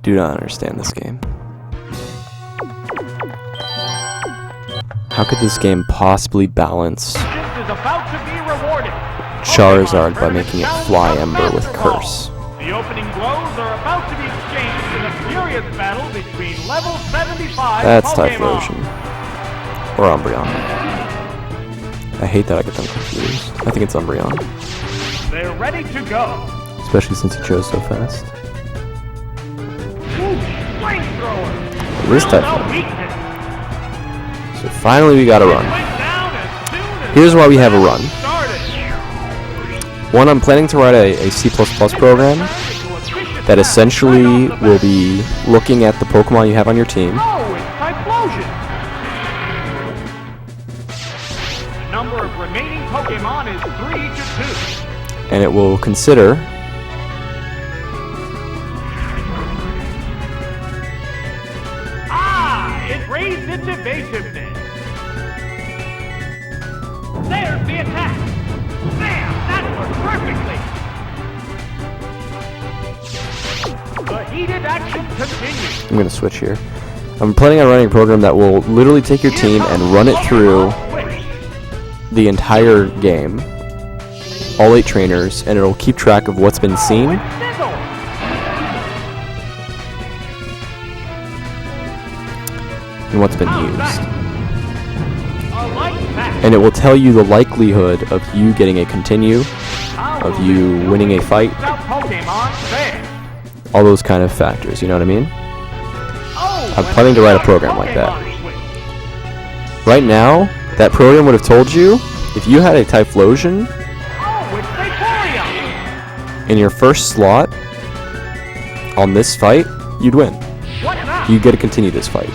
do not understand this game. How could this game possibly balance Charizard by making it Fly Ember with Curse? The opening blows are about to be exchanged in a furious battle between level 75 That's Pokemon. Typhlosion. Or Umbreon. I hate that I get them confused. I think it's Umbreon. They're ready to go. Especially since he chose so fast. Flamethrower. This Drill Typhlosion. no weakness. So finally we got a run. Went down as soon as Here's why we have a run. started. One, I'm planning to write a C++ program that essentially will be looking at the Pokemon you have on your team. Oh, it's Typhlosion. The number of remaining Pokemon is 3 to 2. And it will consider It raised its evasiveness. There's the attack. Bam! That worked perfectly. The heated action continues. I'm going to switch here. I'm planning on running a program that will literally take your team and run it through the entire game, all 8 trainers, and it'll keep track of what's been seen and what's been used. And it will tell you the likelihood of you getting a continue, of you winning a fight, all those kind of factors, you know what I mean? I'm planning to write a program like that. Right now, that program would have told you, if you had a Typhlosion in your first slot on this fight, you'd win. You'd get to continue this fight.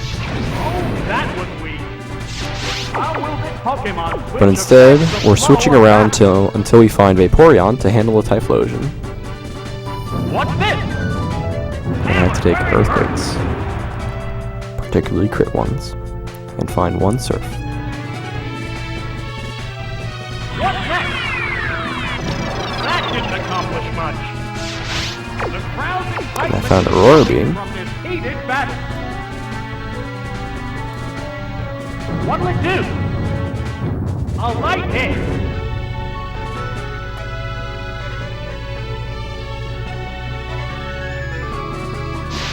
But instead, we're switching around until we find Vaporeon to handle a Typhlosion. What's this? I have to take Earthquakes, particularly crit ones, and find one Surf. What's next? That didn't accomplish much. The crowd's And I excitement found Aurora Beam. from this heated battle. What'll it do? A light hit.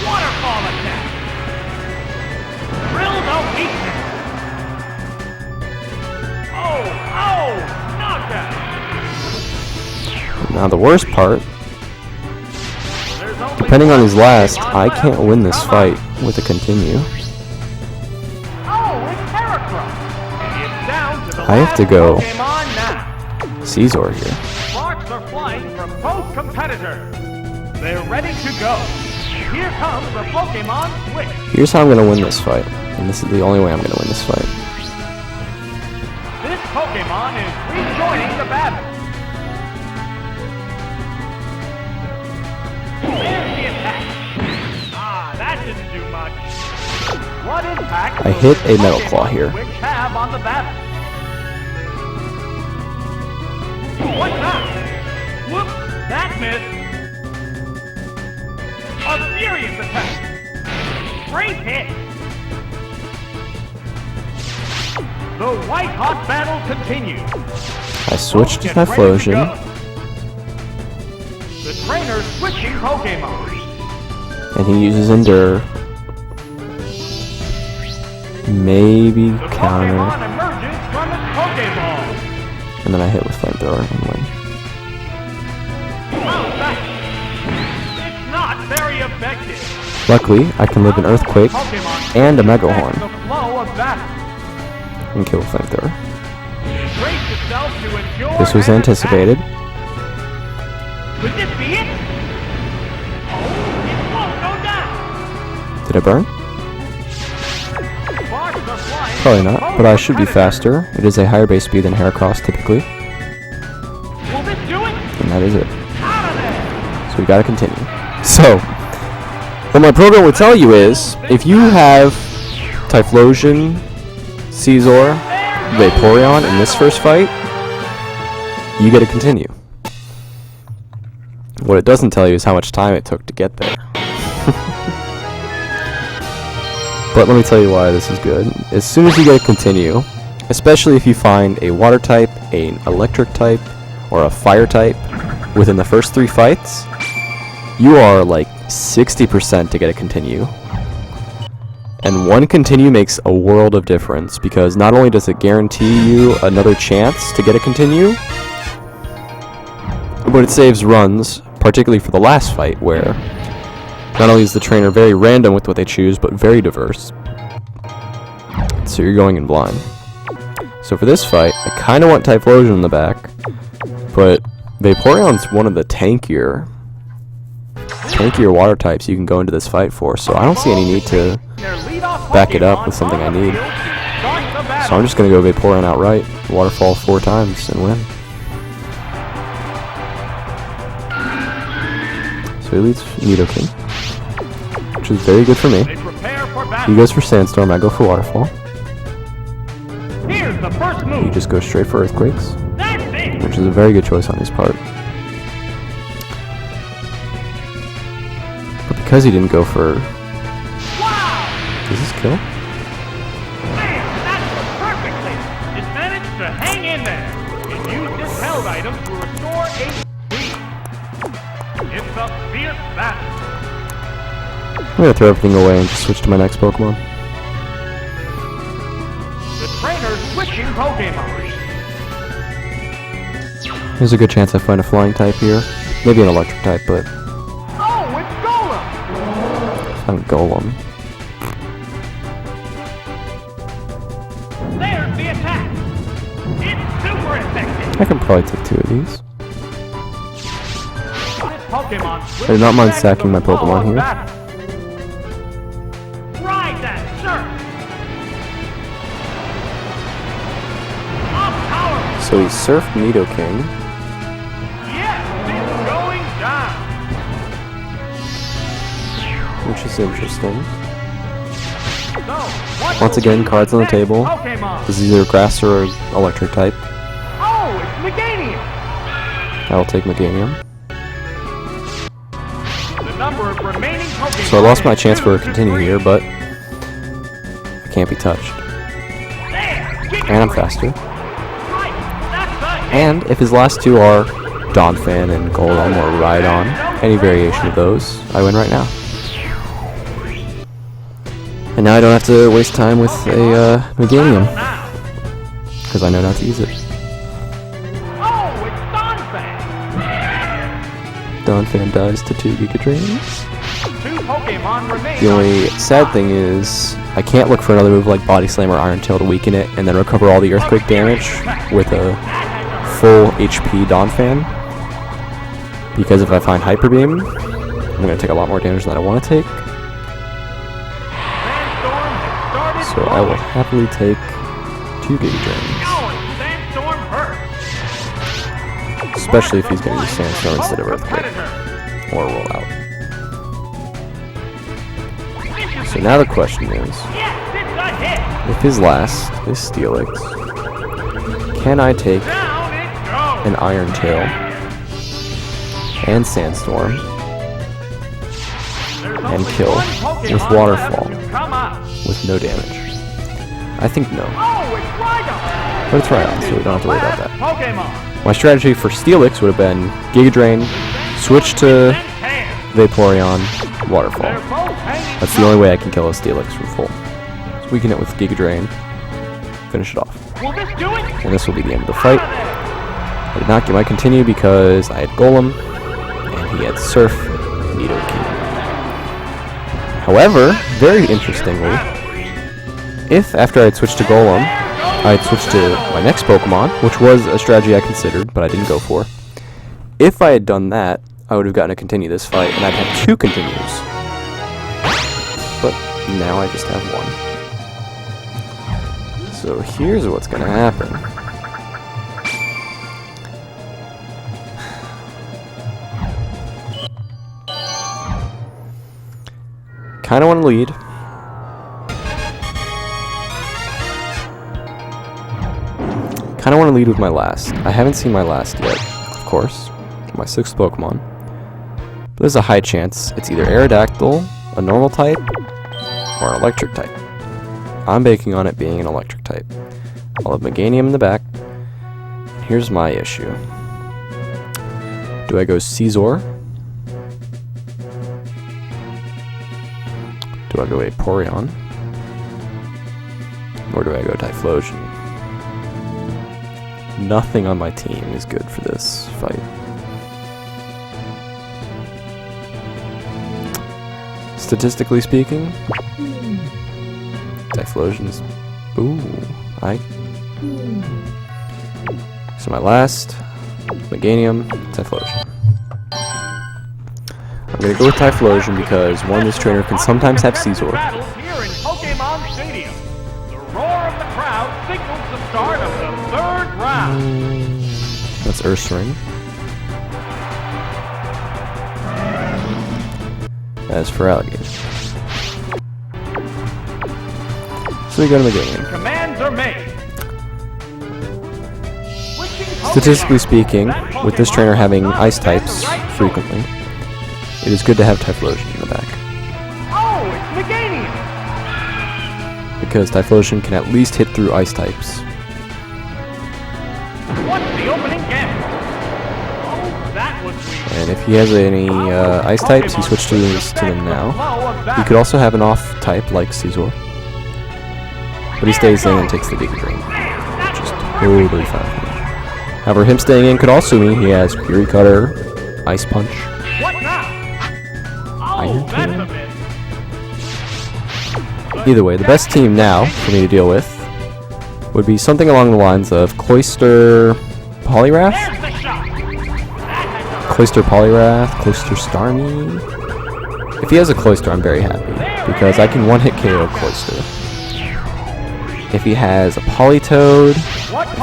Waterfall attack. Drill no weakness. Oh, knockout. Now the worst part, There's only depending on one his last, Pokemon I left. can't win this Come fight on. with a continue. Oh, it's Heracross. It's down to the I have to last go Pokemon now. Caesar here. Sparks are flying from both competitors. They're ready to go. Here comes the Pokemon Switch. Here's how I'm going to win this fight. And this is the only way I'm going to win this fight. This Pokemon is rejoining the battle. There's the attack. That didn't do much. What impact I will hit this a Metal Pokemon Claw here. Switch have on the battle? What's that? Whoop! That missed. A furious attack. Great hit. The white-hot battle continues. I switched to Get ready to Typhlosion. go. The trainer's switching Pokemon. And he uses Endure. Maybe The counter. Pokemon emerges from its Pokeball. And then I hit with Flamethrower and win. How's that? It's not very effective. Luckily, I can live an Earthquake Pokemon and a Mega affects Horn the flow of battle. and kill with Flamethrower. Brace yourself to endure This was an anticipated. attack. Could this be it? Oh, it won't go down. Did I burn? Sparks are flying Probably from not, both but I should be competitors. faster. It is a higher base speed than Heracross typically, Will this do it? and that is it. Out of there! So we gotta continue. So, what my program would tell you is, if you have Typhlosion, Caesar, Vaporeon in this first fight, you get to continue. What it doesn't tell you is how much time it took to get there. But let me tell you why this is good. As soon as you get a continue, especially if you find a water type, an electric type, or a fire type within the first 3 fights, you are like 60% to get a continue. And one continue makes a world of difference, because not only does it guarantee you another chance to get a continue, but it saves runs, particularly for the last fight, where not only is the trainer very random with what they choose, but very diverse. So you're going in blind. So for this fight, I kind of want Typhlosion in the back, but Vaporeon's one of the tankier water types you can go into this fight for, so I don't see any need to back it up with something I need. So I'm just going to go Vaporeon outright, Waterfall 4 times, and win. So he leads Nidoking, which is very good for me. He goes for Sandstorm, I go for Waterfall. Here's the first move. He just goes straight for Earthquakes, which is a very good choice on his part. But because he didn't go for... Does this kill? Man, that was perfectly. It managed to hang in there. It used its held item to restore HP. It's a fierce battle. I'm going to throw everything away and just switch to my next Pokemon. The trainer's switching Pokemon. There's a good chance I find a flying type here. Maybe an electric type, but... Oh, it's Golem! I found Golem. There's the attack! It's super effective! I can probably take 2 of these. This Pokemon I do not mind sacking my Pokemon here. Ride that, sir! So he surfed Nidoking. Yes, it's going down! Which is interesting. So, Once again, cards on the table. This is either grass or electric type. Oh, it's Meganium! I will take Meganium. The number of remaining Pokemon. So I lost my chance for a continue here, but I can't be touched. And I'm faster. And if his last 2 are Donphan and Golem or Rhydon, any variation of those, I win right now. And now I don't have to waste time with a Meganium, because I know not to use it. Oh, it's Donphan! Donphan dies to 2 Giga Drains. 2 Pokemon remain. The only sad thing is, I can't look for another move like Body Slam or Iron Tail to weaken it, and then recover all the Earthquake damage with a full HP Donphan. Because if I find Hyper Beam, I'm going to take a lot more damage than I want to take. So I will happily take 2 Giga Drains. Especially if he's going to use Sandstorm instead of Earthquake. Or Roll Out. So now the question is, if his last is Steelix, can I take an Iron Tail and Sandstorm and kill with Waterfall with no damage? I think no. But it's Rhydon, so we don't have to worry about that. My strategy for Steelix would have been Giga Drain, switch to Vaporeon, Waterfall. That's the only way I can kill a Steelix for full. So weaken it with Giga Drain, finish it off. And this will be the end of the fight. I did not get my continue because I had Golem, and he had Surf Nidoking. However, very interestingly, if after I had switched to Golem, I had switched to my next Pokemon, which was a strategy I considered, but I didn't go for. If I had done that, I would have gotten to continue this fight, and I'd have 2 continues. But now I just have 1. So here's what's going to happen. Kind of want to lead. Kind of want to lead with my last. I haven't seen my last yet, of course. My 6th Pokemon. But there's a high chance it's either Aerodactyl, a normal type, or an electric type. I'm banking on it being an electric type. I'll have Meganium in the back. Here's my issue. Do I go Caesar? Do I go Vaporeon? Or do I go Typhlosion? Nothing on my team is good for this fight. Statistically speaking, Typhlosion is... Ooh, So my last, Meganium, Typhlosion. I'm gonna go with Typhlosion because one, this trainer can sometimes have Caesar. Battles here in Pokemon Stadium. The roar of the crowd signals the start of the third round. That's Ursaring. As for Alligator. So we go to Meganium. Commands are made. Statistically speaking, with this trainer having ice types frequently, it is good to have Typhlosion in the back. Oh, it's Meganium! Because Typhlosion can at least hit through ice types. What's the opening gambit? Oh, that was weak. And if he has any ice types, he switched to them now. He could also have an off type like Caesar. But he stays in and takes the Giga Drain, which is totally fine with me. However, him staying in could also mean he has Fury Cutter, Ice Punch, What now? Iron Oh, that's Tail. a bit. Either way, the best team now for me to deal with would be something along the lines of Cloyster Poliwrath? There's the shot. Cloyster Poliwrath, Cloyster Starmie. If he has a Cloyster, I'm very happy, because I can one-hit KO Cloyster. If he has a Politoed, if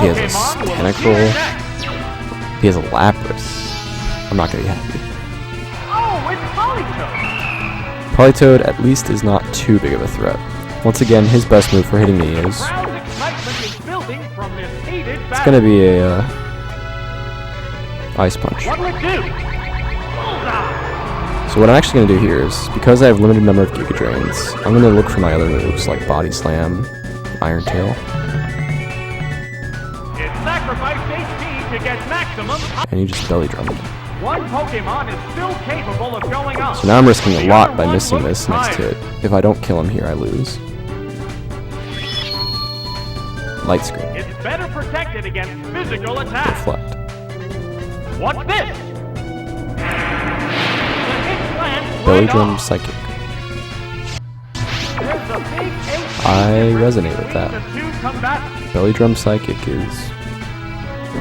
he has a Tentacruel, if he has a Lapras, I'm not going to be happy. Oh, it's Politoed Politoed. at least is not too big of a threat. Once again, his best move for hitting me is... Crowd excitement is building from this heated It's battle. going to be a Ice Punch. What'll it do? Bullseye. So what I'm actually going to do here is, because I have a limited number of Giga Drains, I'm going to look for my other moves like Body Slam, Iron Tail, It sacrificed HP to get maximum. and you just belly drummed. One Pokemon is still capable of going up. So now I'm risking a The lot other by one missing looks this next tired. hit. If I don't kill him here, I lose. Light Screen. It's better protected against physical attacks. Reflect. What's this? The hit lands Belly right Drum off. Psychic. There's a big HP I difference resonate with between that. the two combatants. Belly Drum Psychic is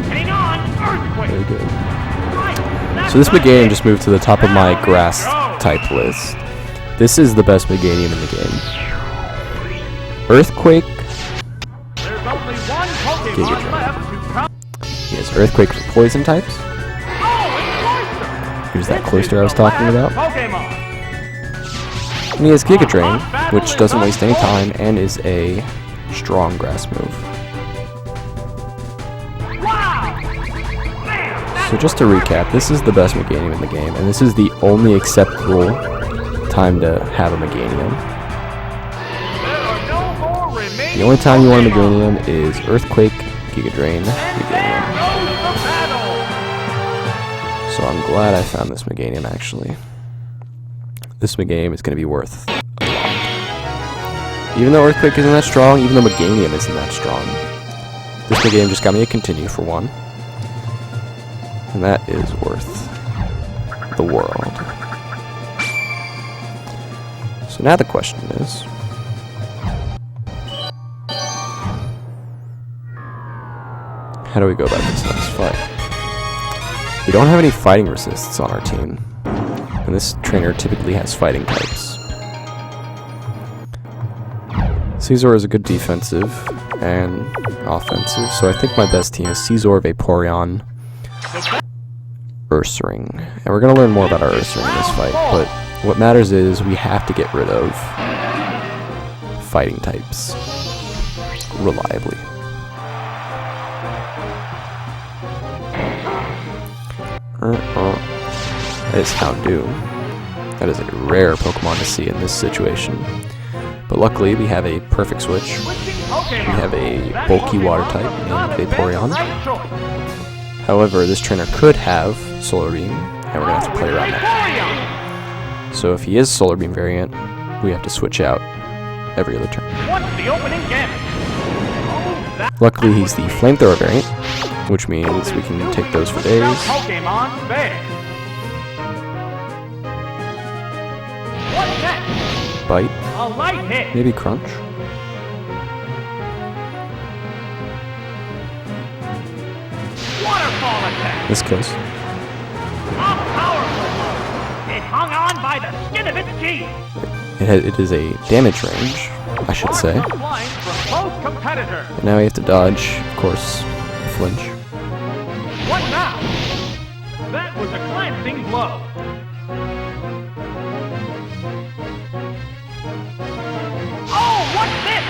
Hang on, earthquake. very good. Right, that's So this not Meganium it. just moved to the top of my grass type list. This is the best Meganium in the game. Earthquake. There's only one Giga Pokemon Drain. left to come. He has Earthquake for poison types. Oh, it's Cloyster. Here's that This Cloyster is I was the talking last about. Pokemon. And he has Giga Drain, which doesn't waste any time and is a strong grass move. Wow. So just to recap, this is the best Meganium in the game, and this is the only acceptable time to have a Meganium. There are no more remaining The only time you want a Pokemon. Meganium is Earthquake, Giga Drain, And there Meganium. goes the battle. So I'm glad I found this Meganium actually. This Meganium is going to be worth a lot. Even though Earthquake isn't that strong, even though Meganium isn't that strong, this Meganium just got me a continue for one. And that is worth the world. So now the question is, how do we go about this next fight? We don't have any fighting resists on our team, and this trainer typically has fighting types. Caesar is a good defensive and offensive, so I think my best team is Caesar, Vaporeon, Ursaring. And we're going to learn more about our Ursaring in this fight, but what matters is we have to get rid of fighting types reliably. That is Houndoom. That is a rare Pokemon to see in this situation. But luckily, we have a perfect switch. Switching We Pokemon. have a That bulky Pokemon water type must not named have been the Vaporeon. right choice. However, this trainer could have Solar Beam, and we're going to have to play Oh, around it's that. So if he is Solar Beam variant, we have to switch out every other turn. Vaporeon. What's the opening damage? Oh, that Luckily, he's the Flamethrower variant, which means we can take those for days. Pokemon fair. What's next? Bite, A light hit. maybe Crunch. Waterfall attack. This kills. A powerful blow. It hung on by the skin of its teeth. It is a damage range, I should say. Sparks are flying from both competitors. And now we have to dodge, of course, flinch. What now? That was a glancing blow. Oh, what's this?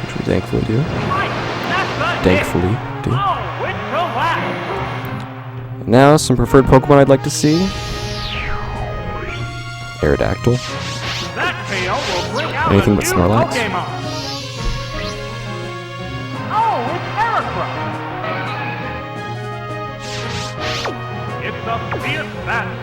Which we thankfully do. Right, that's a hit. Thankfully do. Oh, it's collapsed. Now, some preferred Pokemon I'd like to see. Aerodactyl. That tail will bring out Anything a but new Snorlax? Pokemon. Oh, it's Heracross. It's a fierce battle.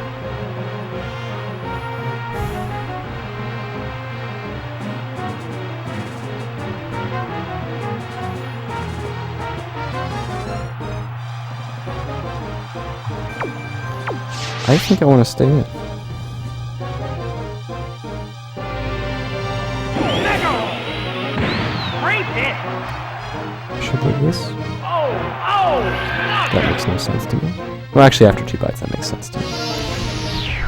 I think I want to stay in. Mega! Great hit. Should do this. Oh, That makes no sense to me. Well, actually, after 2 bites, that makes sense to me.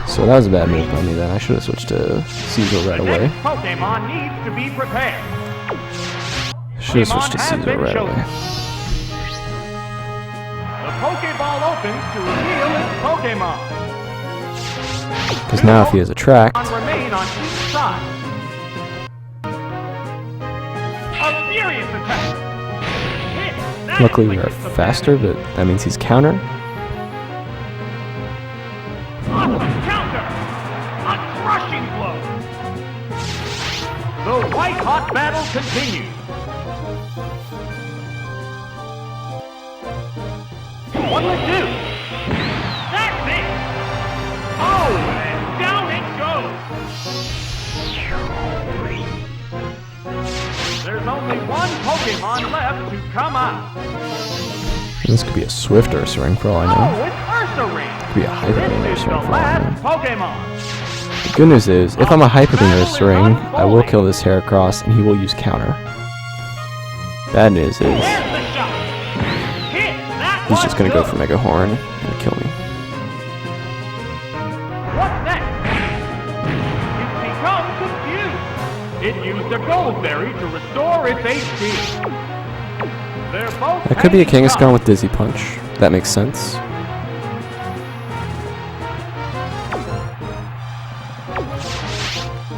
So that was a bad move by me then. I should have switched to Caesar right The away. next Pokemon needs to be prepared. Should have switched to Pokemon has Caesar been right chosen. away. The Pokeball opens to reveal its Pokemon. Because now if he has Attract, Remain on each side. A furious attack. Hit. That luckily we are inflicted some faster, damage. but that means he's counter. Awesome counter. A crushing blow. The white-hot battle continues. What'll it do? That's it. Oh, and down it goes. There's only one Pokemon left to come out. This could be a Swift Ursaring for all I know. Oh, it's Ursaring. Could be a Hyper Beam This is the Ursaring for all I know. last Pokemon. The good news is, if I'm a Hyper Beam Ursaring, I will kill this Heracross and he will use counter. Bad news is, There's the shot. Hit. That he's just one gonna go good. for Mega Horn and kill me. What's next? It's become confused. It used a gold berry to restore its HP. They're both That could be a hanging Kangaskhan tough. with Dizzy Punch. That makes sense.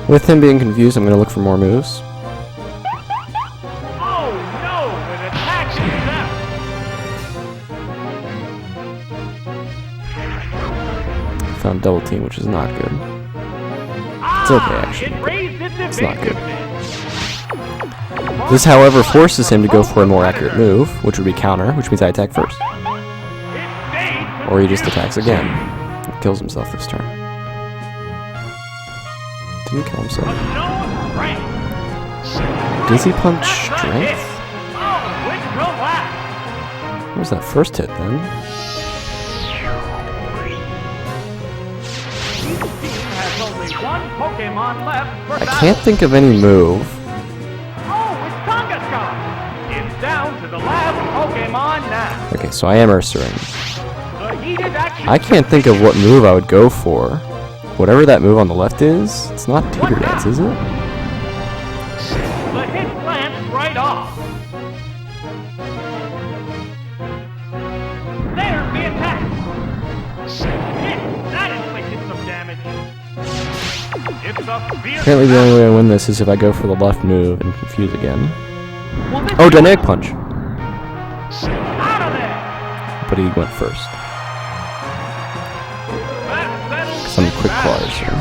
With him being confused, I'm gonna look for more moves. Oh no! An attack is out. Found Double Team, which is not good. It's okay, actually. It raised its It's not good. evasiveness. This, however, forces him to go for a more accurate move, which would be counter, which means I attack first. It stayed Or he just attacks again. And kills himself this turn. Didn't kill himself. no strength. Dizzy Punch That's the Strength? hit. Oh, it collapsed. What was that first hit then? Each team has only one Pokemon left for I battle. can't think of any move. Oh, it's Kangaskhan. It's down to the last Pokemon now. Okay, so I am Ursaring. The heated action. I can't think of what move I would go for. Whatever that move on the left is, it's not Teeter Dance, is it? The hit glanced right off. There's the attack. Hit. That inflicted some damage. It's a fierce Apparently the only way I win this is if I go for the left move and confuse again. Will this Oh, be Dynamic Punch! out of there? But he went first. That settles Some this quick battle. claws here.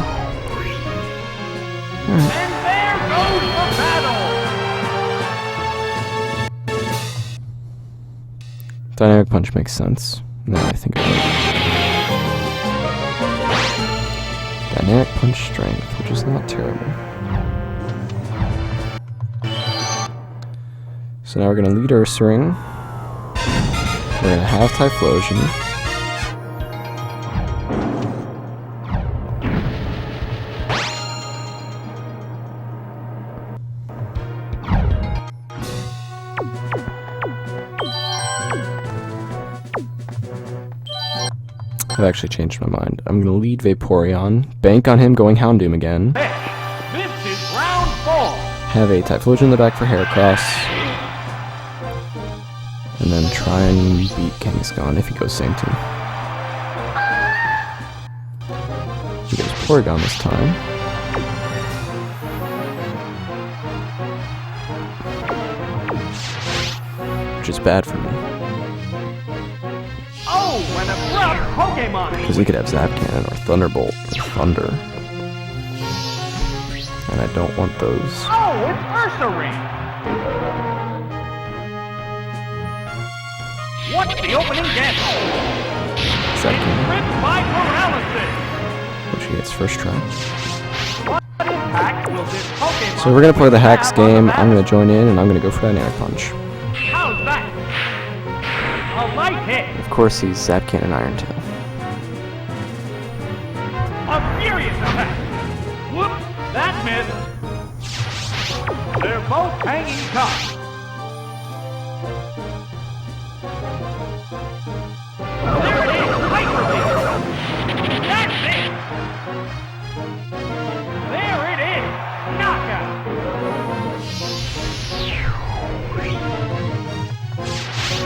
And there goes Dynamic Punch makes sense. Now I think about it. Dynamic Punch Strength, which is not terrible. So now we're going to lead Ursaring. We're going to have Typhlosion. I've actually changed my mind. I'm going to lead Vaporeon, bank on him going Houndoom again. This is round 4. Have a Typhlosion in the back for Heracross. And then try and beat Kangaskhan if he goes same team. He goes Porygon this time. Which is bad for me. Oh, an abrupt Pokemon! Because he could have Zap Cannon or Thunderbolt or Thunder. And I don't want those. Oh, it's Ursaring! What's the opening guess? Zap It's Cannon, ripped by paralysis! which he gets first try. What impact will this Pokemon So we're going to play the Hacks have on the game. I'm batter? going to join in and I'm going to go for Dynamic Punch. How's that? A light hit! Of course he's Zap Cannon Iron Tail. A furious attack! Whoops! That missed! They're both hanging tough! There it is! Hyper Beam! That's it! There it is! Knockout!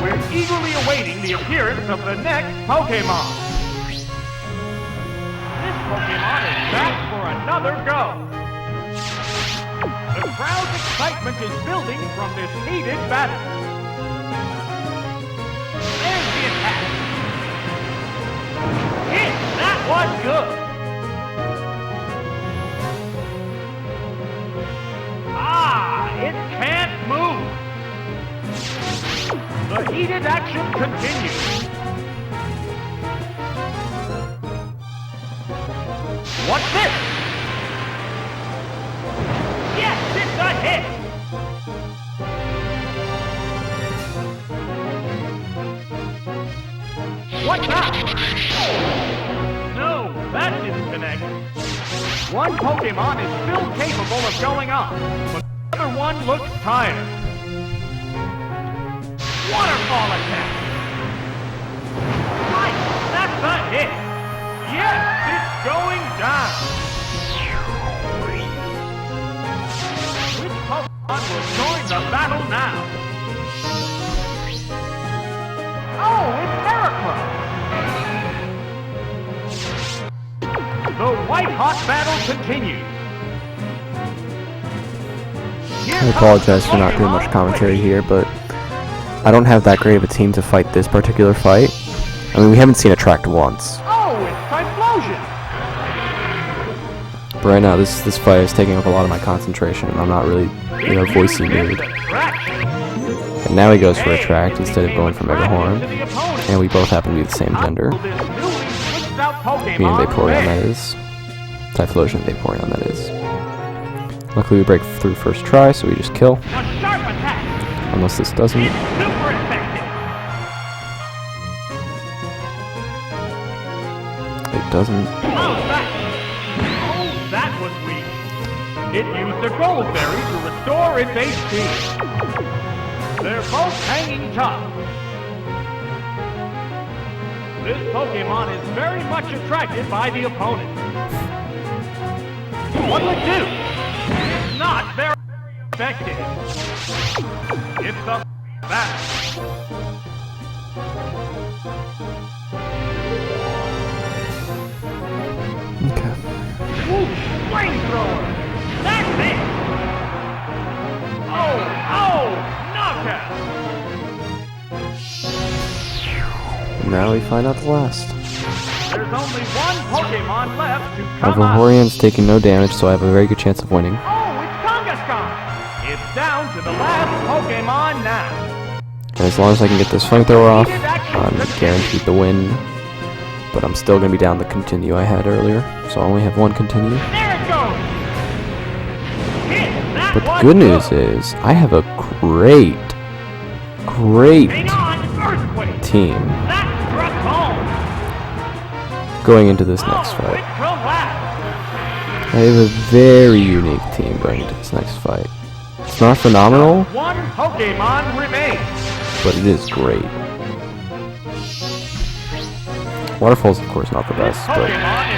We're eagerly awaiting the appearance of the next Pokemon. This Pokemon is back for another go. The crowd's excitement is building from this heated battle. There's the attack. Hit! That was good. Ah, it can't move. The heated action continues. What's this? Yes, it's a hit! What now? No, that didn't connect. One Pokemon is still capable of going on, but the other one looks tired. Waterfall attack! Right, that's a hit! Yes, it's going down! Which Pokemon will join the battle now? Oh, it's Heracross! The white-hot battle continues. Here I comes apologize the for not doing Pokemon much commentary Wiki. here, but I don't have that great of a team to fight this particular fight. I mean, we haven't seen Attract once. Oh, it's Typhlosion! But right now, this fight is taking up a lot of my concentration, and I'm not really in a voicey mood. And now he goes for Attract instead of going for Mega Horn. And we both happen to be the same gender. Me and Vaporeon, that is. Typhlosion and Vaporeon, that is. Luckily, we break through first try, so we just kill. A sharp attack! Unless this doesn't. It's super effective! It doesn't. How's that? Oh, that was weak. It used the Gold Berry to restore its HP. They're both hanging tough. This Pokemon is very much attracted by the opponent. What'll it do? It's not very effective. It's a battle. Okay. Whoosh! Flamethrower! That's it! Oh! Knockout! Now we find out the last. There's only one Pokemon left to My come out. Vaporeon's taking no damage, so I have a very good chance of winning. Oh, it's Kangaskhan! It's down to the last Pokemon now. And as long as I can get this flamethrower off, I'm guaranteed the win. But I'm still going to be down the continue I had earlier, so I only have one continue. There it goes. Hit that But the one good news good. is, I have a great Hang on, earthquake. team That struck home. going into this next Oh, fight. it collapsed. I have a very unique team going into this next fight. It's not phenomenal, One Pokemon remains. but it is great. Waterfall's of course not the This best, but Pokemon is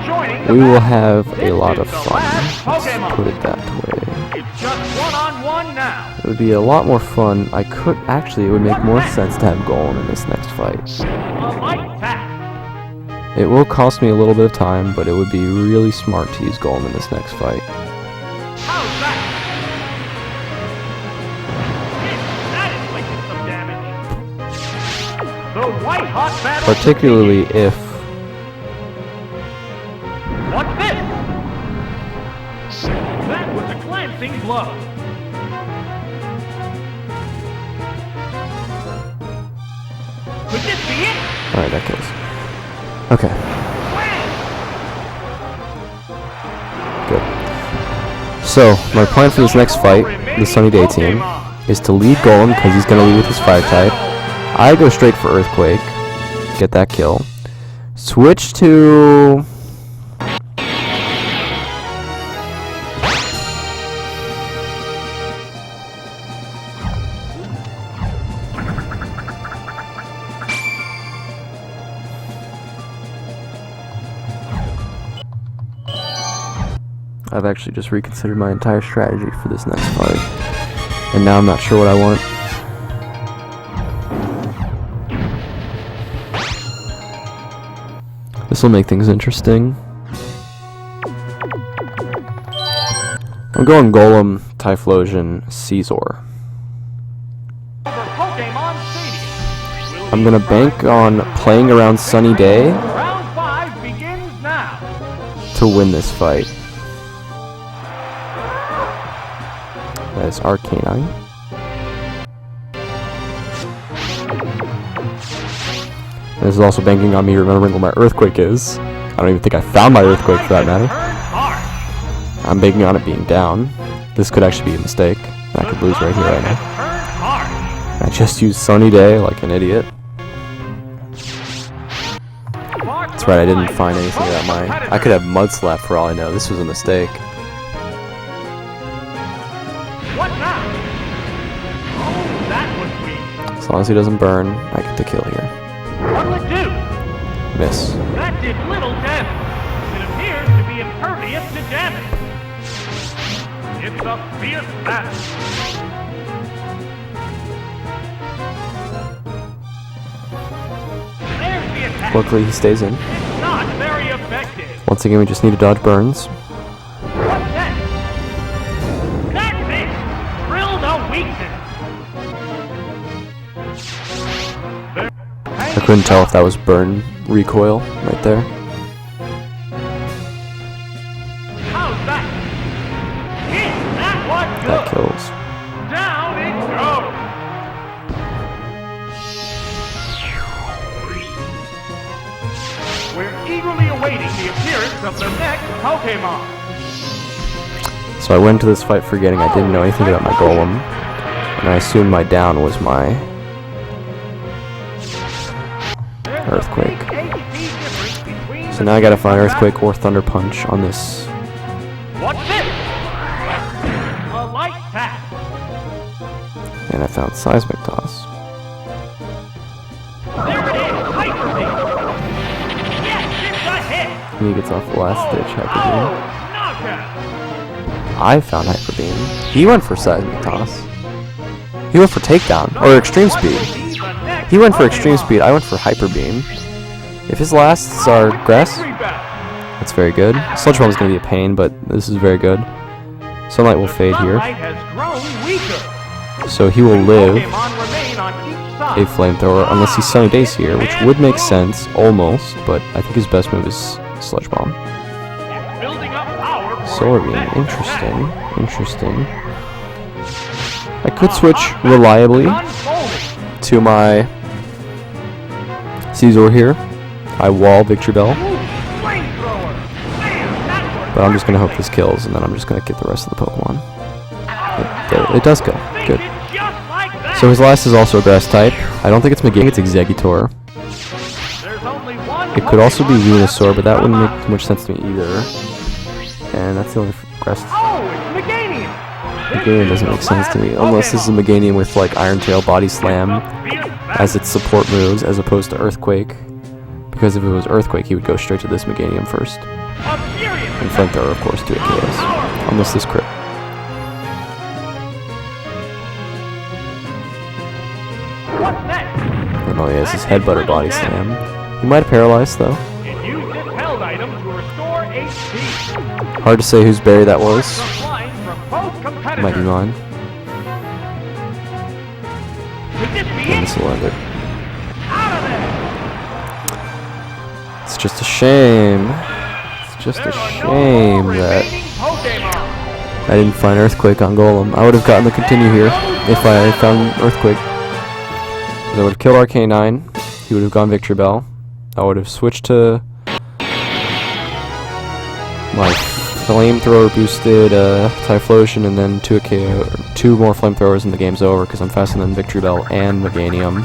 rejoining the we will battle. have a This lot is of the fun. last Let's Pokemon. put it that way. It's just one-on-one now. It would be a lot more fun. It would make more sense to have Golem in this next fight. A light tap. It will cost me a little bit of time, but it would be really smart to use Golem in this next fight. How's that? That inflicted some damage. The white hot battle. Particularly if What's this? That was a glancing blow. Could this be it? Alright, that kills. Okay, good. So, my plan for this next fight, the Sunny Day team, is to lead Golem because he's going to lead with his fire type. I go straight for Earthquake, get that kill. Switch to... I've actually just reconsidered my entire strategy for this next fight, and now I'm not sure what I want. This will make things interesting. I'm going Golem, Typhlosion, Caesar. I'm gonna bank on playing around Sunny Day Round 5 begins now. to win this fight. That is Arcanine. And this is also banking on me remembering what my Earthquake is. I don't even think I found my Earthquake for that matter. I'm banking on it being down. This could actually be a mistake. I could lose right here right now. I just used Sunny Day like an idiot. That's right, I didn't find anything about mine. I could have Mud Slap for all I know. This was a mistake. What now? Oh, that was weak. As long as he doesn't burn, I get the kill here. What'll it do? Miss. That did little damage. It appears to be impervious to damage. It's a fierce battle. There's the attack. Luckily, he stays in. It's not very effective. Once again, we just need to dodge burns. What's that? That's it! Drilled a weakness. I couldn't tell if that was burn recoil right there. How's that? Hit that one That good. kills. Down it goes. We're eagerly awaiting the appearance of the next Pokemon. So I went into this fight forgetting I didn't know anything about my Golem, and I assumed my down was my Earthquake. So now I gotta find Earthquake or Thunder Punch on this. What's this? A light tap. And I found Seismic Toss. There it is. Hyper Beam. Yes, it's a hit. And he gets off the last ditch Hyper Beam. Knockout. I found Hyper Beam. He went for Seismic Toss. He went for Takedown, or Extreme Speed. He went for Extreme Speed, I went for Hyper Beam. If his lasts are Grass, that's very good. Sludge Bomb is going to be a pain, but this is very good. Sunlight will fade here, so he will live a Flamethrower unless he Sunny Days here, which would make sense, almost, but I think his best move is Sludge Bomb. Solar Beam, interesting. I could switch reliably, to my Caesar here. I wall Victory Bell. But I'm just going to hope this kills, and then I'm just going to get the rest of the Pokemon. It does kill. Good. So his last is also a grass type. I don't think it's Meganium, it's Exeggutor. It could also be Venusaur, but that wouldn't make too much sense to me either. And that's the only grass. Meganium doesn't make sense to me, unless this is a Meganium with like Iron Tail, Body Slam as its support moves, as opposed to Earthquake. Because if it was Earthquake, he would go straight to this Meganium first. And Flamethrower, of course, to a KS. Unless this crit. And oh, he has his Headbutt or Body Slam. He might have paralyzed, though. Hard to say whose berry that was. Might be mine. And this will end it. It's just a shame. It's just a shame that I didn't find Earthquake on Golem. I would have gotten the continue here if I had found Earthquake. I would have killed Arcanine. He would have gone Victory Bell. I would have switched to my Flamethrower boosted Typhlosion, and then two more Flamethrowers and the game's over because I'm faster than Victory Bell and Meganium.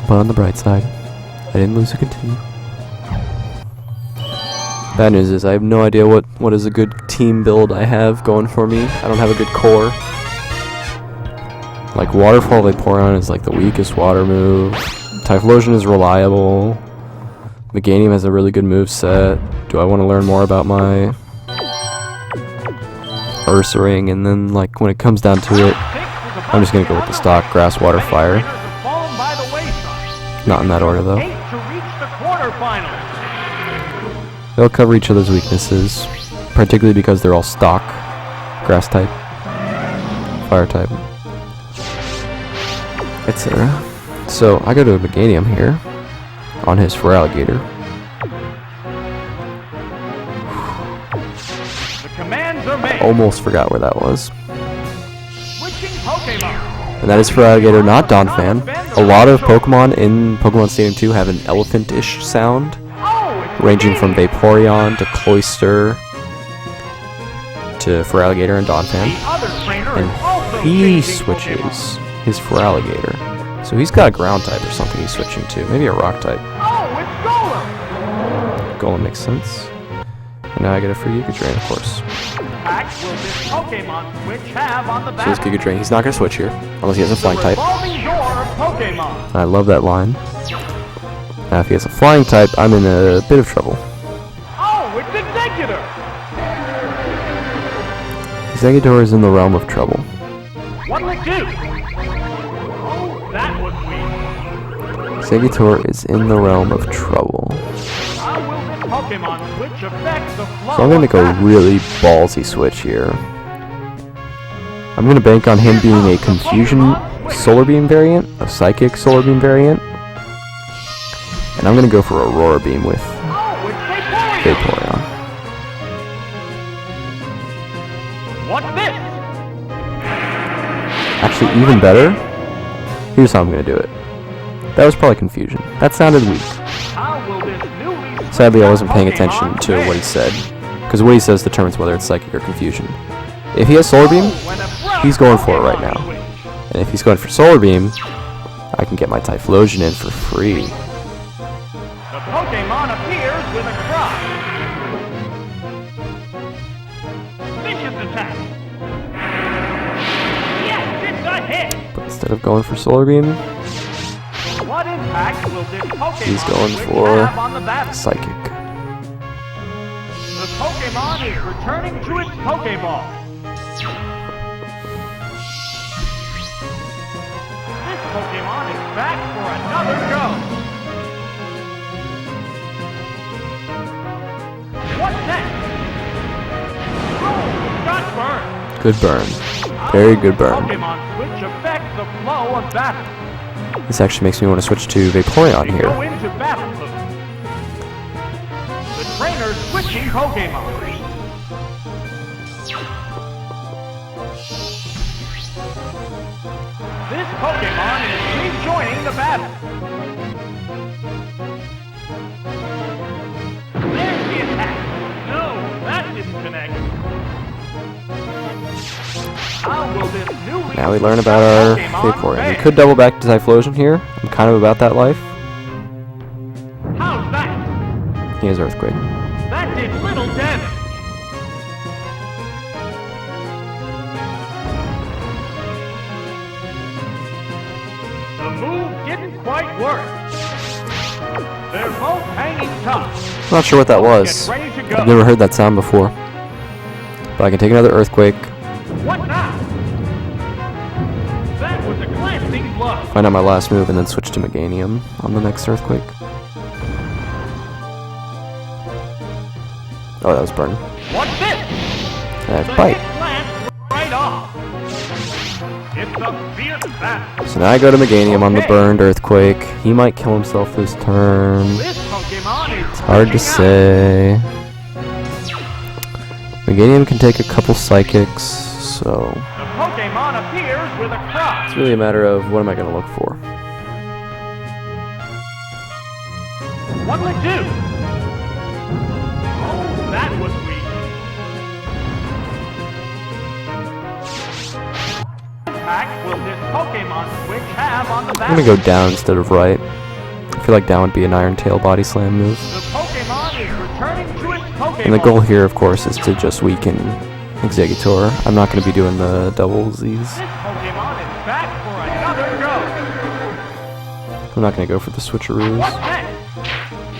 But on the bright side, I didn't lose a continue. Bad news is I have no idea what is a good team build I have going for me. I don't have a good core. Like Waterfall Vaporeon is like the weakest water move. Typhlosion is reliable. Meganium has a really good move set. Do I want to learn more about my Ursaring? And then like when it comes down to it, I'm just gonna go with the stock Grass, Water, Fire. Not in that order though. They'll cover each other's weaknesses, particularly because they're all stock Grass type, Fire type, etc. So I go to a Meganium here on his Feraligatr. Almost forgot where that was. And that is Feraligatr, not Donphan. A lot of Pokemon in Pokemon Stadium 2 have an elephant-ish sound, ranging from Vaporeon to Cloyster to Feraligatr and Donphan. And he switches his Feraligatr. So he's got a ground type or something he's switching to. Maybe a rock type. Golem makes sense. And now I get a free Giga Drain, of course. So this Giga Drain, he's not going to switch here, unless he has a flying type. I love that line. Now if he has a flying type, I'm in a bit of trouble. Exeggutor is in the realm of trouble. Exeggutor is in the realm of trouble. So I'm going to go really ballsy switch here. I'm going to bank on him being a Confusion Solar Beam variant, a Psychic Solar Beam variant. And I'm going to go for Aurora Beam with Vaporeon. Actually, even better, here's how I'm going to do it. That was probably Confusion. That sounded weak. Sadly, I wasn't paying attention to what he said, because what he says determines whether it's Psychic or Confusion. If he has Solar Beam, he's going for it right now. And if he's going for Solar Beam, I can get my Typhlosion in for free. The Pokemon appears with a cry. Vicious attack. Yes, it's a hit. But instead of going for Solar Beam, what impact will this Pokemon he's going for Psychic. The Pokemon is returning to its Pokeball. This Pokemon is back for another go. What's next? Oh, got burned. Good burn. Very good burn. Pokemon switch affects the flow of battle. This actually makes me want to switch to Vaporeon here. Go into battle mode. The trainer switching Pokemon. This Pokemon is rejoining the battle. There's the attack. No, that didn't connect. How will this newly Now we learn about our Vaporeon. We could double back to Typhlosion here. I'm kind of about that life. How's that? He has Earthquake. That did little damage. The move didn't quite work. They're both hanging tough. I'm not sure what that was. Get ready to go. I've never heard that sound before. But I can take another Earthquake, What now? That was a glancing blow. find out my last move, and then switch to Meganium on the next Earthquake. Oh, that was burn. What's this? And The bite. hit glanced right off. It's a fierce battle. So now I go to Meganium on the burned Earthquake. He might kill himself this turn. This Pokemon is Hard to freaking out. say. Meganium can take a couple Psychics, so The Pokemon appears with a cry. it's really a matter of what am I going to look for. What'll it do? Oh, that was weak. Impact will this Pokemon switch have on the I'm battle? going to go down instead of right. I feel like down would be an Iron Tail Body Slam move. The Pokemon is returning to its Pokemon. And the goal here, of course, is to just weaken Exeggutor. I'm not going to be doing the double Z's. This Pokemon is back for another go. I'm not going to go for the switcheroos. What's next?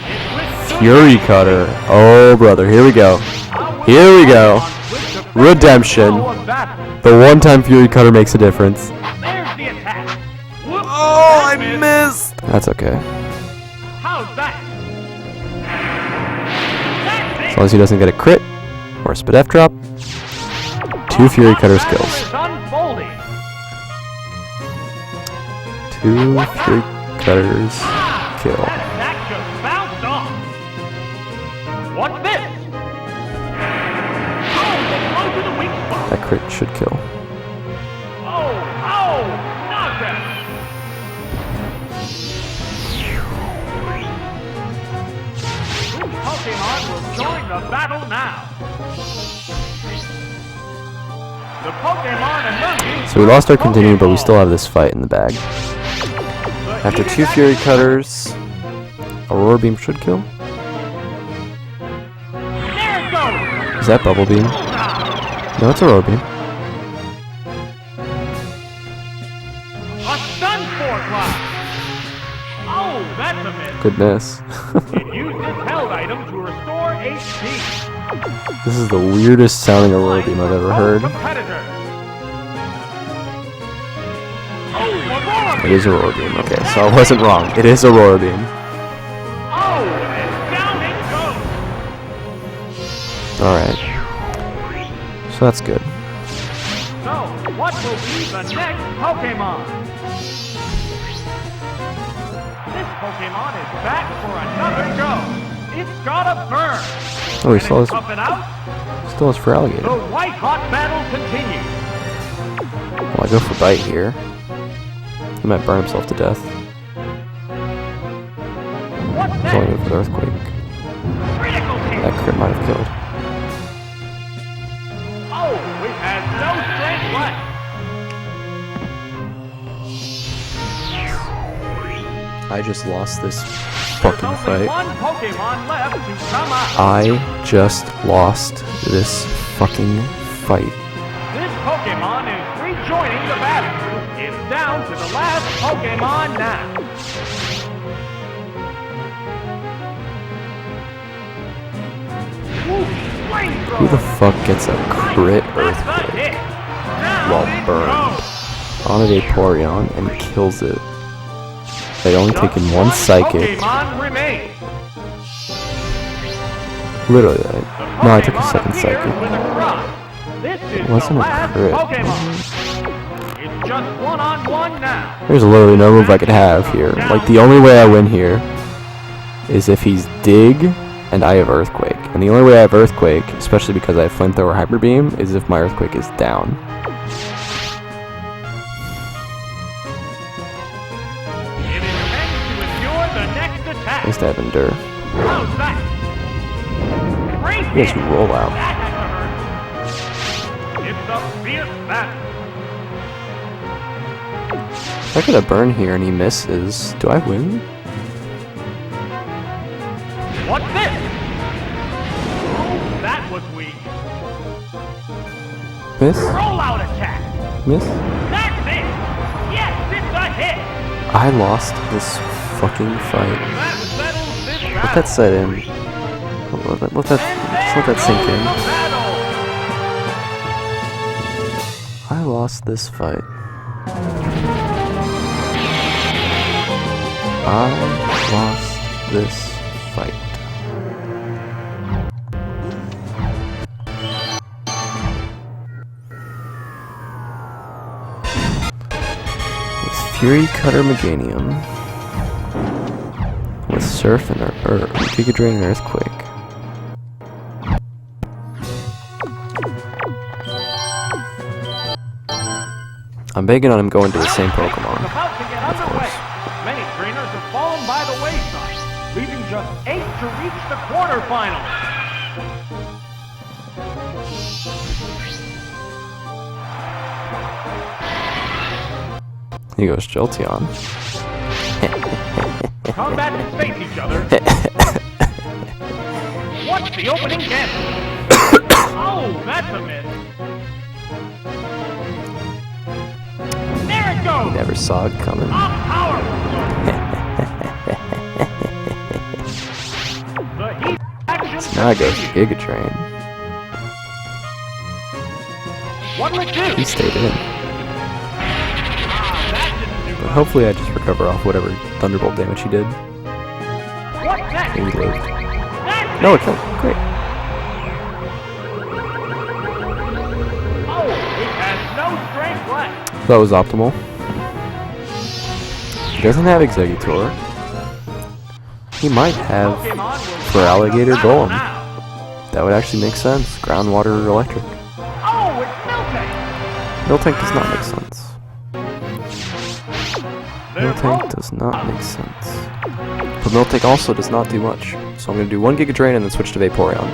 It withstood Fury Cutter. Oh, brother. Here we go. Here we go. Redemption. The one time Fury Cutter makes a difference. There's the attack. Whoops, Oh, I that missed. That's okay. How's that? As long as he doesn't get a crit or a Spadef drop. 2 Fury Cutter skills. 2 Fury Cutters kill. That attack just bounced off. What's this? Oh, the blow to the weak spot. That crit should kill. Oh, knockout. Whose Pokemon will join the battle now? The Pokemon emerging. So we lost our from continue, but we Pokeball. still have this fight in the bag. The After heated 2 Fury action. Cutters, Aurora Beam should kill. There it goes. Is that Bubble Beam? No, it's Aurora Beam. A stun foregrip. Oh, that's a miss. Good miss. It used its held item to restore HP. This is the weirdest sounding Aurora Beam I've ever heard. Competitor. Oh, Aurora It is Aurora Beam. Okay, so I wasn't wrong. It is Aurora Beam. Oh, and down it goes. Alright. So that's good. So, what will be the next Pokemon? This Pokemon is back for another go. It's got a burn. Oh, he And still it's has, up and out. still has for Alligator. The white hot battle continues. Well, I go for Bite here. He might burn himself to death. What's He's only next? moved with Earthquake. Critical hit. That crit might have killed. Oh, it has no strength left. I just lost this There's fucking only fight. one Pokemon left to come out. I just lost this fucking fight. This Pokemon is rejoining the battle. It's down to the last Pokemon now. Ooh, flamethrower. Who the fuck gets a crit That's a Earthquake hit. Down while it burned goes. on a Vaporeon and kills it? They'd only Just taken one Psychic. Pokemon remains. Literally, The no, I took a Pokemon second appears Psychic. with a cry. This is It wasn't the a last crit. Pokemon. It's just one-on-one now. There's literally no move I could have here. Like, the only way I win here is if he's Dig and I have Earthquake. And the only way I have Earthquake, especially because I have Flamethrower Hyper Beam, is if my Earthquake is down. to have endure. How's that? Great He has hit. roll out. That had to hurt. It's a fierce battle. If I get a burn here and he misses, do I win? What's this? Oh, that was weak. Miss? Roll out attack. Miss? That's it. Yes, it's a hit. I lost this fucking fight. That settles this battle. Let that set in. Let that sink in. I lost this fight. I lost this fight. With Fury Cutter Meganium. With Surf and Giga Drain and Earthquake. I'm begging on him going to the same Pokemon. About to get underway. Many trainers have fallen by the wayside, leaving just 8 to reach the quarterfinals. Here goes Jolteon. Combatants face each other. What's the opening guess? Oh, that's a miss. There it goes. Never saw it coming. A powerful blow. The heat action Now it goes to continues. Giga Drain. What'll it do? He stayed in. That didn't do But much. hopefully I just recover off whatever Thunderbolt damage he did. What's next? And he lived. That's No, it killed. Great. Oh, it has no strength left. That was optimal. He doesn't have Exeggutor. He might have Pokemon will for Alligator find the battle Golem. now. That would actually make sense. Ground, water, electric. Oh, it's Miltank. Miltank does not make sense. They're Miltank both does not make sense. But Miltank also does not do much. So I'm going to do one Giga Drain and then switch to Vaporeon.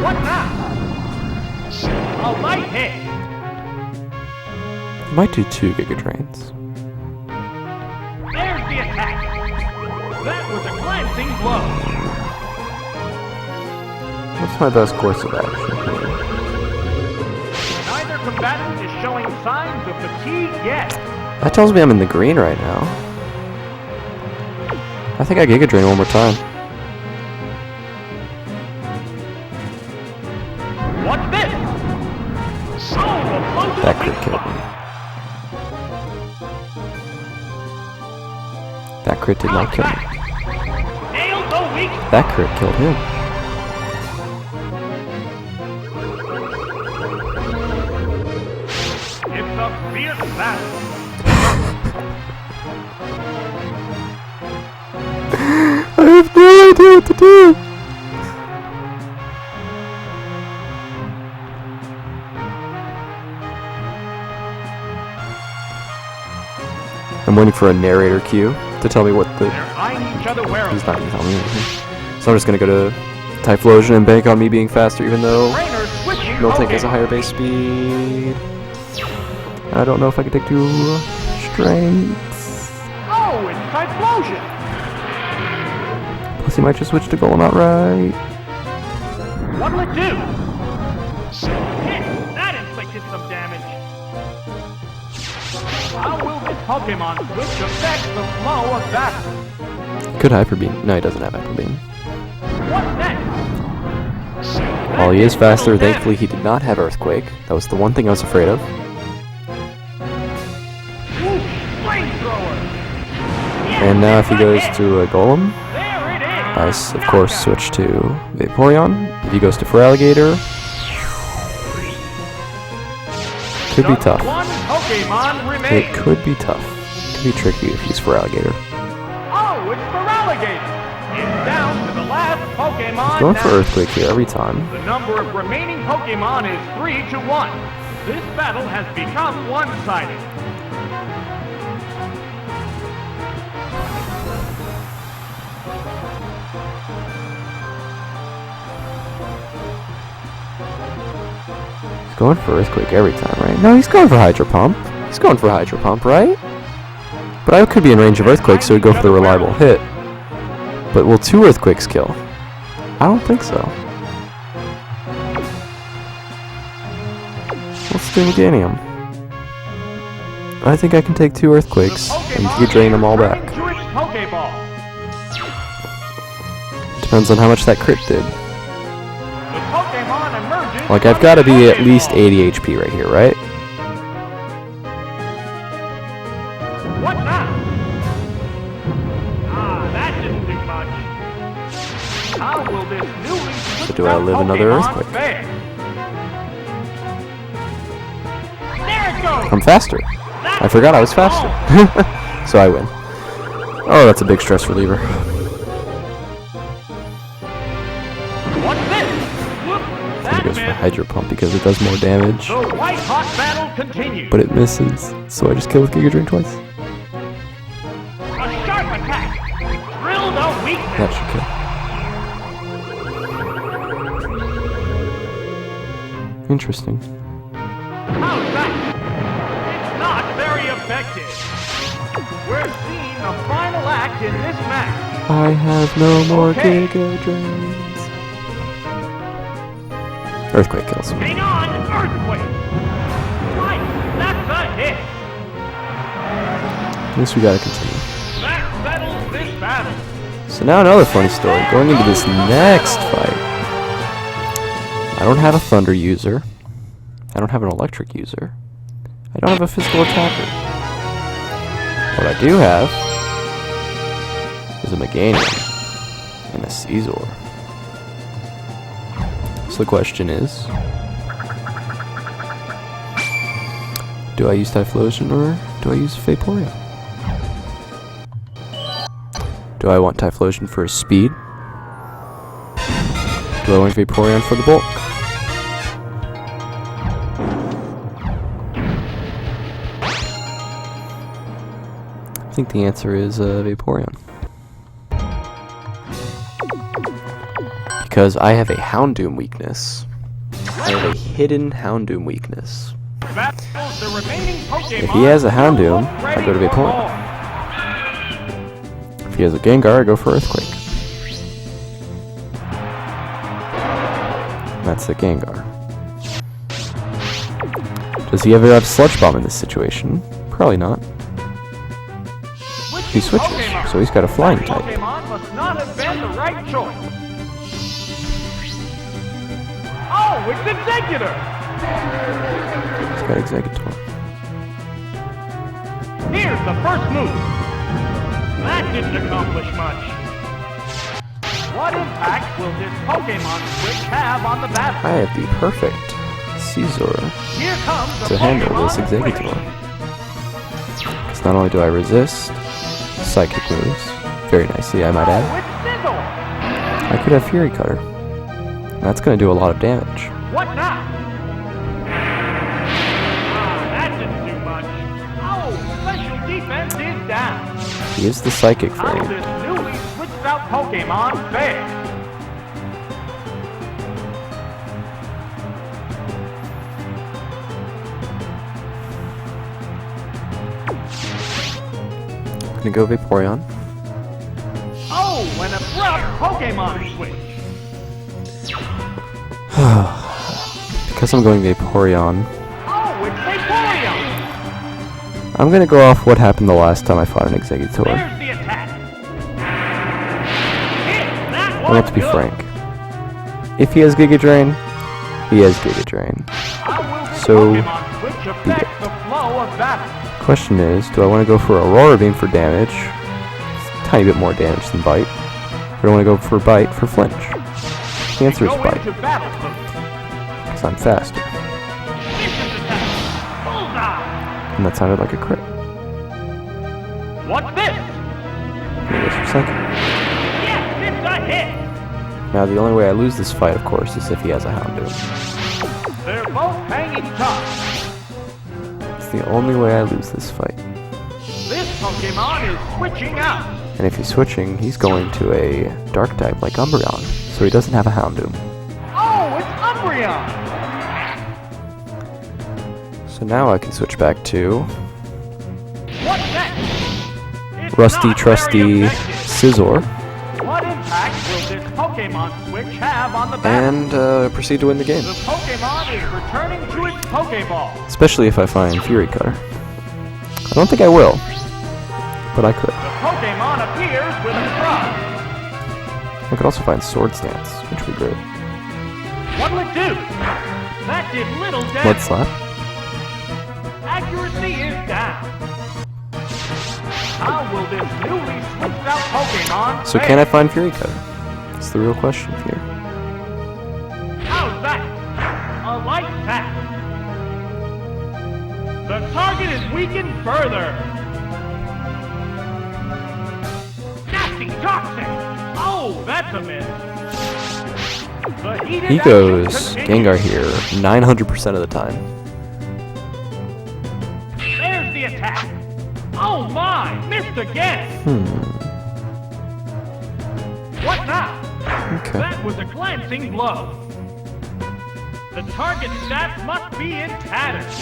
What now? A light hit. I might do two Giga Drains. There's the attack. That was a glancing blow. What's my best course of action here? Neither combatant is showing signs of fatigue yet. That tells me I'm in the green right now. I think I Giga Drain one more time. What's this? Oh, a blow to That the could weak kill spot. me. That crit did not kill me. Nailed the weak spot. That crit killed him. It's a fierce battle. I have no idea what to do. I'm waiting for a narrator cue to tell me what the... They're eyeing each other warily. He's not going to tell me anything. So I'm just going to go to Typhlosion and bank on me being faster, even though Trainers switching Miltank has a Pokemon. higher base speed. I don't know if I can take two strengths. Oh, it's Typhlosion. Plus he might just switch to Golem outright. What'll it do? Hit! That inflicted some damage. How will this Pokemon switch affect the flow of battle? Could Hyper Beam. No, he doesn't have Hyper Beam. What's next? While he is faster, thankfully he did not have Earthquake. That was the one thing I was afraid of. Ooh, flamethrower! And now if he goes to a Golem, There it is! I of course switch to Vaporeon. If he goes to Feraligatr, could be Just tough. one Pokemon It remains. could be tough. Could be tricky if he's Feraligatr. Oh, it's Feraligatr. It's down to the last Pokemon Going for now. Earthquake here every time. The number of remaining Pokemon is 3 to 1. This battle has become one-sided. He's going for Earthquake every time, right? No, he's going for Hydro Pump. He's going for Hydro Pump, right? But I could be in range of Earthquake, so he'd go for the reliable hit. But will 2 Earthquakes kill? I don't think so. Let's do Meganium. I think I can take 2 Earthquakes and Giga Drain them all back. Depends on how much that crit did. Like, I've got to be at least 80 HP right here, right? What now? Ah, that didn't do much. How will this newly So do I live another Earthquake? There it goes. I'm faster. I forgot I was faster. So I win. Oh, that's a big stress reliever. What's this? He goes for Hydro Pump because it does more damage. The white hot battle continues. But it misses, so I just kill with Giga Drain twice. A sharp attack. Drill the weakness. That should kill. Interesting. How's that? It's not very effective. We're seeing the final act in this match. I have no more Okay. Giga Drains. Earthquake kills me. Hang on, Earthquake. Right, that's a hit. At least we gotta continue. That settles this battle. So now another funny story. Going into this next fight, I don't have a Thunder user. I don't have an Electric user. I don't have a physical attacker. What I do have is a Meganium and a Caesar. So the question is, do I use Typhlosion or do I use Vaporeon? Do I want Typhlosion for his speed? Do I want Vaporeon for the bulk? I think the answer is Vaporeon. Because I have a Houndoom weakness. I have a hidden Houndoom weakness. Battles the remaining Pokemon. If he has a Houndoom, I go to Vaporeon. If he has a Gengar, I go for Earthquake. That's the Gengar. Does he ever have Sludge Bomb in this situation? Probably not. He switches, so he's got a Flying type. Pokemon must not have been the right choice. Oh, it's Executor! He's got Executor. Here's the first move. That didn't accomplish much. What impact will this Pokemon switch have on the battle? I have the perfect Caesar Here comes the to handle Pokemon this Executor. switch. Because not only do I resist Psychic moves very nicely, I might Oh, add, it's Sizzle! I could have Fury Cutter. And that's going to do a lot of damage. What now? Ah, that didn't do much. Oh, special defense is down. He is the Psychic How will variant. this newly switched out Pokemon fare? I'm going to go Vaporeon. Oh, an abrupt Pokemon switch. Because I'm going Vaporeon, Oh, it's Vaporeon. I'm going to go off what happened the last time I fought an Executor. There's the attack. Hit, that I want to be good. frank. If he has Giga Drain, he has Giga Drain. How will this So, Pokemon switch affect the flow of battle? Question is, do I want to go for Aurora Beam for damage? It's a tiny bit more damage than Bite. Or do I want to go for Bite for flinch? The answer is Go Bite, into battle mode. because I'm faster. Vicious attack. Bullseye. And that sounded like a crit. What's this? Here goes for Psychic. Yes, it's a hit. Now the only way I lose this fight, of course, is if he has a Houndoom. They're both hanging tough. It's the only way I lose this fight. This Pokemon is switching out. And if he's switching, he's going to a dark type like Umbreon, so he doesn't have a Houndoom. Oh, it's Umbreon! So now I can switch back to What's next? It's Rusty not Trusty very effective. Scizor, What impact will this Pokemon switch have on the battle? and proceed to win the game. The Pokemon is returning to its Pokeball. Especially if I find Fury Cutter. I don't think I will, but I could. The Pokemon appears with a shrug. I could also find Sword Stance, which would be great. What'll it do? That did little Blood damage. Slap. Accuracy is down. How will this newly switched out Pokemon So fare? can I find Fury Cutter? That's the real question here. How's that? A light tap. The target is weakened further. Nasty toxic. Oh, that's a miss. The heated He action goes continues. Gengar here 900% of the time. There's the attack. Oh my, missed again. What now? Okay. That was a glancing blow. The target stats must be in tatters.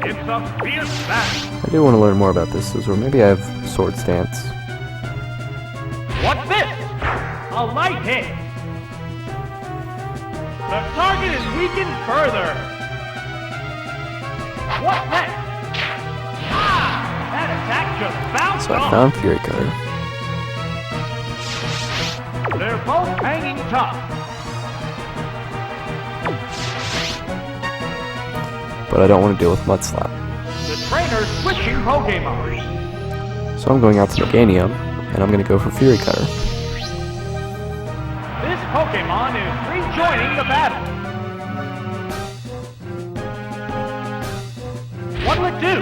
It's a fierce battle. I do want to learn more about this Scizor. Maybe I have Sword Stance. What's this? A light hit. The target is weakened further. What's next? Ah! That attack just bounced So I off. found Fury Cutter. They're both hanging tough. But I don't want to deal with Mud Slap. The trainer's switching Pokemon. So I'm going out to Meganium, and I'm going to go for Fury Cutter. This Pokemon is rejoining the battle. What'll it do?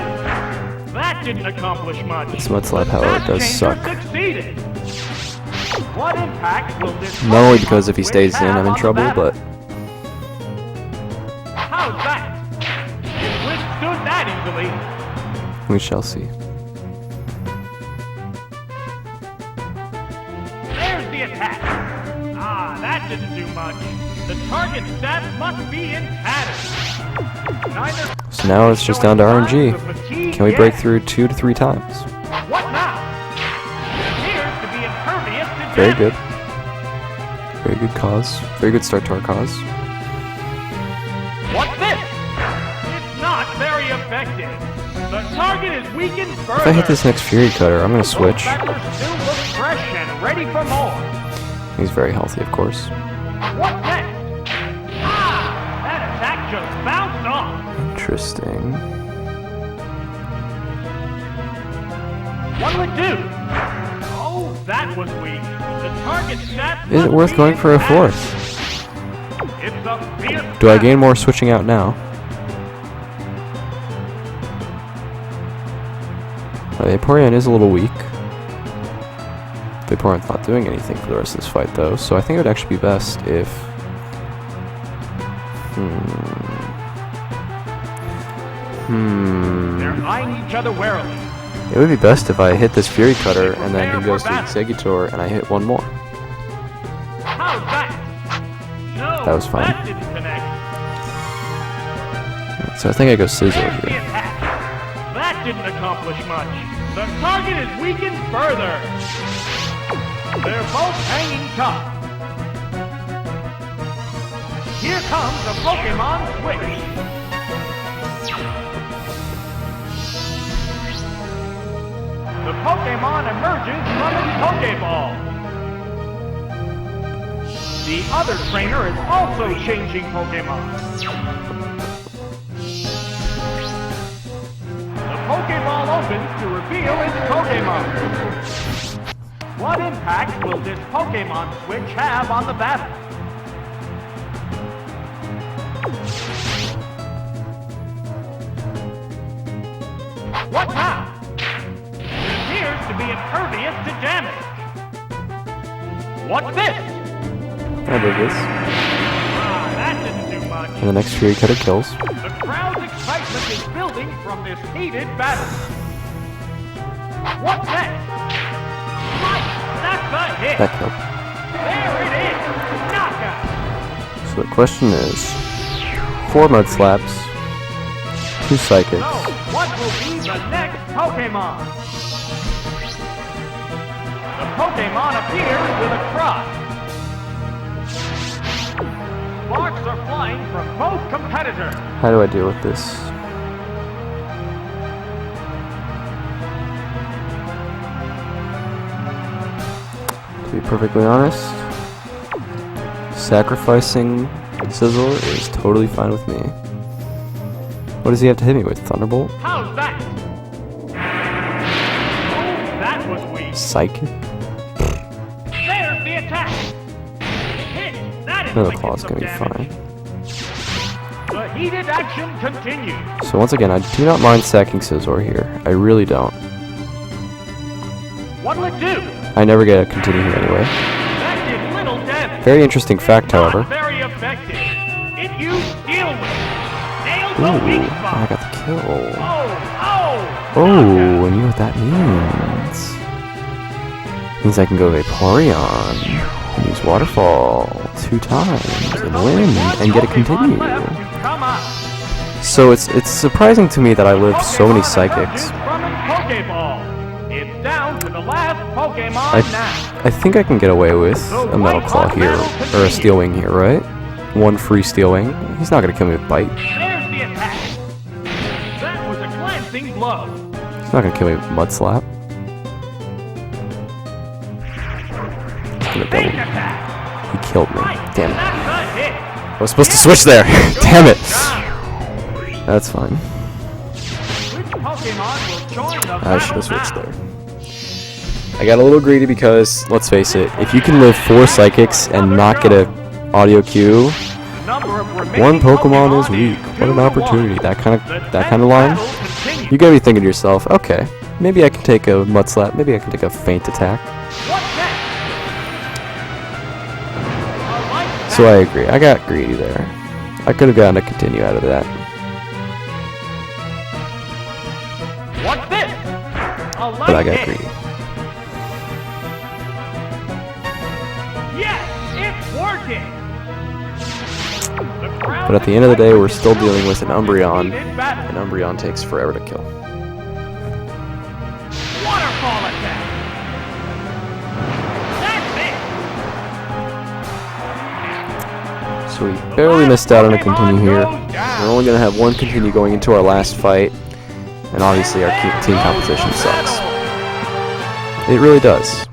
That didn't accomplish much. This Mud Slap, however, That does changer suck. succeeded. What impact will this Not only Pokemon because if he switch stays in, have I'm in on the trouble, battle? but How's that? It withstood that easily. we shall see. There's the attack. Ah, that didn't do much. The target stats must be in tatters. Neither So now it's just down to RNG. signs of fatigue Can we break yet. through 2 to 3 times? What now? It appears to be impervious to Very damage. good. Very good cause. Very good start to our cause. What's this? It's not very effective. The target is weakened further. If I hit this next Fury Cutter, I'm going to Both switch. battlers still look fresh and ready for more. He's very healthy, of course. What's next? Ah! That attack just bounced off. Interesting. What'll it do? Oh, that was weak. The target stats Is it must worth be going for a intact. fourth? It's a fierce Do I battle. gain more switching out now? Vaporeon is a little weak. Vaporeon's not doing anything for the rest of this fight, though, so I think it would actually be best if... They're eyeing each other warily. It would be best if I hit this Fury Cutter, and then he goes to Exeggutor, and I hit one more. How's that? No, That was fine. That didn't connect. So I think I go Scizor There's the here. attack. That didn't accomplish much. The target is weakened further. They're both hanging tough. Here comes the Pokemon switch. The Pokemon emerges from its Pokeball. The other trainer is also changing Pokemon. The Pokeball opens to reveal its Pokemon. What impact will this Pokemon switch have on the battle? What now? It appears to be impervious to damage. What's this? I did this. Ah, that didn't do much. And the next Fury Cutter kills. The crowd's excitement is building from this heated battle. What's next? the hit. That killed. There it is. Knockout. So the question is, 4 mud slaps, 2 psychics. So, what will be the next Pokemon? The Pokemon appears with a cross. Sparks are flying from both competitors. How do I deal with this? To be perfectly honest, sacrificing Scizor is totally fine with me. What does he have to hit me with? Thunderbolt? How's that? Oh, that was weak. Psychic? There's the attack. Hit. That Another inflicted claw's some gonna be damage. fine. The heated action continues. So once again, I do not mind sacking Scizor here. I really don't. What'll it do? I never get a continue here anyway. That did little damage. Very interesting fact, however. Not very effective. It used Steel Whip. Nailed the Ooh, weak I spot. got the kill. Oh, Oh, and you know what that means? Means I can go Vaporeon and use Waterfall 2 times and win and get a continue. Come on. So it's surprising to me that I lived so many psychics. It's down to the last Pokemon now. I think I can get away with a Metal Claw here, or a Steel Wing here, right? 1 free Steel Wing. He's not gonna kill me with Bite. There's the attack. That was a glancing blow. He's not gonna kill me with Mud Slap. He's gonna Big double. attack. He killed me. Right. Damn it. That's a hit. I was supposed to switch there. Damn it. That's fine. Which Pokemon will join the I battle should have switched now? there. I got a little greedy because, let's face it, if you can live 4 psychics and not get a audio cue, Number of remaining 1 Pokemon is weak. What an 2 to 1. opportunity. That kind The of line. battle continues. You gotta be thinking to yourself, okay, maybe I can take a Mud Slap, maybe I can take a Feint Attack. What's next? A light So I agree. I got greedy there. I could have gotten a continue out of that. What's this? A light But I got hit. greedy. Yes, it's working. But at the end of the day, we're still dealing with an Umbreon, In battle. and Umbreon takes forever to kill. Waterfall attack. That's it. So we barely missed out on a continue here. We're only going to have 1 continue going into our last fight, and obviously our team competition sucks. It really does.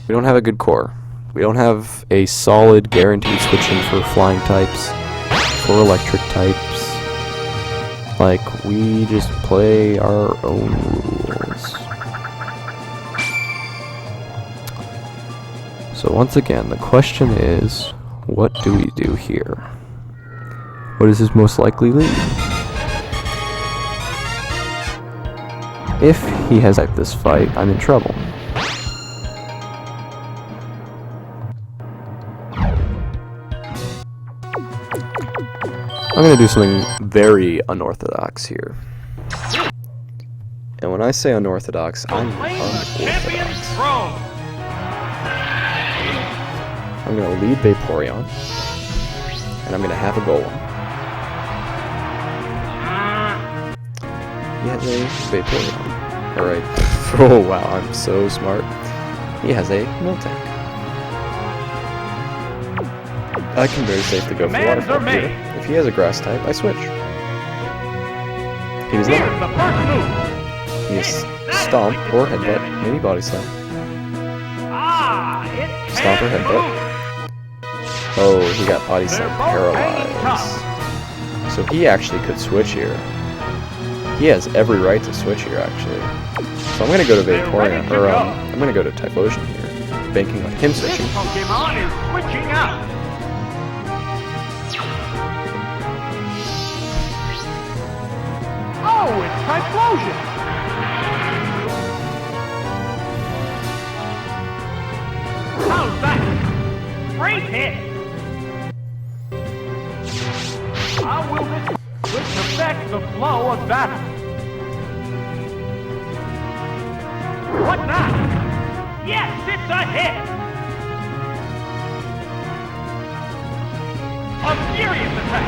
We don't have a good core. We don't have a solid guaranteed switching for flying types, for electric types. Like, we just play our own rules. So once again, the question is, what do we do here? What is his most likely lead? If he has like this fight, I'm in trouble. I'm gonna do something very unorthodox here. And when I say unorthodox, I'm Claim the champion's unorthodox. throne. I'm gonna lead Vaporeon, and I'm gonna have a Golem. He has a Vaporeon. Alright. Oh wow, I'm so smart. He has a Miltank. I can very safely go for Demands Waterfall are here. made. If he has a Grass type, I switch. He does Here's not. the first move. He has Stomp or Headbutt, maybe Body Slam. It's Stomp or hand Headbutt. move. Oh, he got Body Slam They're both hanging Paralyzed. So he actually could switch here. He has every right to switch here, actually. So I'm gonna go to They're ready Vaporeon, to or go. I'm gonna go to Typhlosion here, banking on him This switching. Pokemon is switching out. Oh, it's Typhlosion. How's that? Great hit. How will this switch affect the flow of battle? What now? Yes, it's a hit. A furious attack.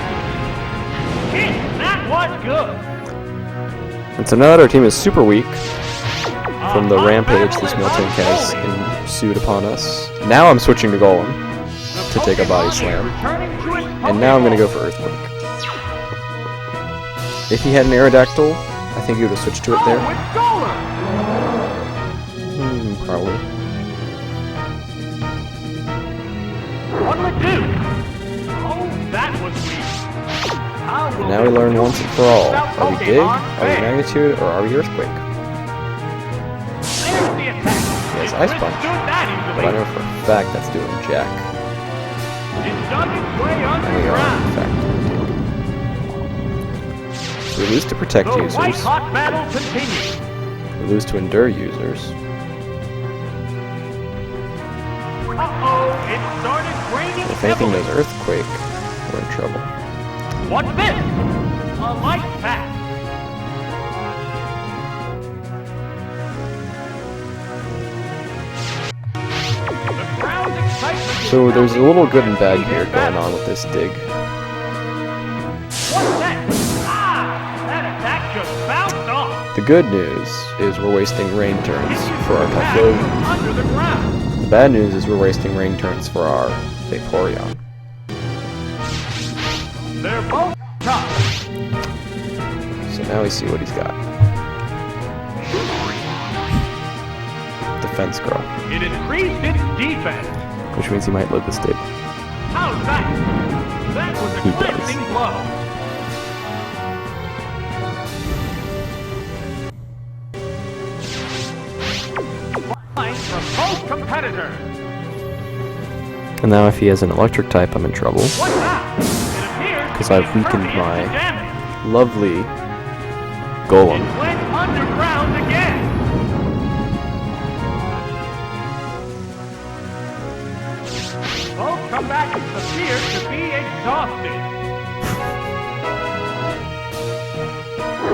Hit. That was good. And so now that our team is super weak from the rampage this Miltank has ensued upon us, now I'm switching to Golem to take a body slam. And now I'm going to go for Earthquake. If he had an Aerodactyl, I think he would have switched to it there. Probably. What'll it do? Oh, that was weak. And now we learn once and for all. Are we Dig, are we Magnitude, or are we Earthquake? There's the attack. He has Ice Punch, but I know for a fact that's doing Jack. It's done its way And we are, underground. in fact, so we lose to Protect The users. white-hot battle continues. We lose to Endure users. Uh-oh, it started raining If anything heavily. does Earthquake, we're in trouble. What's this? A light pack. The crowd's excitement is So there's a mounting little for good and the bad heated here going battle. on with this Dig. What's that? Ah! That attack just bounced off. The good news is we're wasting rain turns for our Back Typhlosion. from under the ground. The bad news is we're wasting rain turns for our Vaporeon. They're both tough. So now we see what he's got. Defense Girl, It increased its defense. which means he might live this Dig. How's that? That was a He does. glancing blow. Lines from both competitors. And now if he has an electric type, I'm in trouble. What's that? It appears 'Cause to be I've weakened impervious my- to damage. Lovely It Golem. went underground again. Both combatants appear to be exhausted.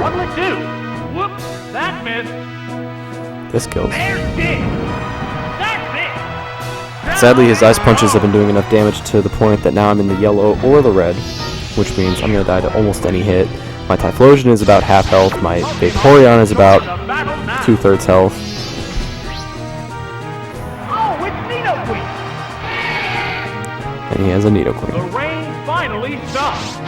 What'll it do? Whoops, that missed. This kills. There's Dig. That's it. Sadly, his Ice Punches have been doing enough damage to the point that now I'm in the yellow or the red, which means I'm going to die to almost any hit. My Typhlosion is about half health, my Vaporeon is about The battle now. 2/3 health. Oh, it's Nidoqueen. And he has a The Nidoqueen. rain finally stopped.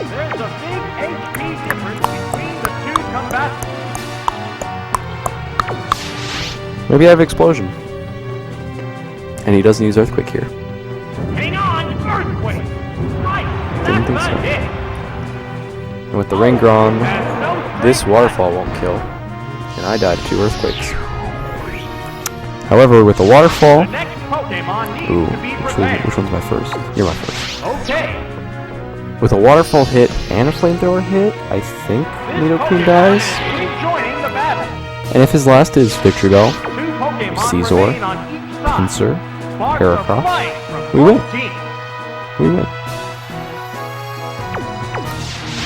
There's a big HP difference between the two combatants. Maybe I have Explosion. And he doesn't use Earthquake here. Hang on, Earthquake. Right, Didn't that's think a so. hit. And with the Rain Gron, Has no this strength Waterfall won't kill. And I died to 2 Earthquakes. However, with the Waterfall... The next Pokemon needs Ooh, to be prepared. which one's my first? You're my first. Okay. With a Waterfall hit and a Flamethrower hit, I think This Nidoqueen Pokemon dies. is rejoining the battle. And if his last is Victory Bell, Two Pokemon Caesar, remain on each side. Pinsir, Sparks are Heracross, flying from we both win. teams. we win.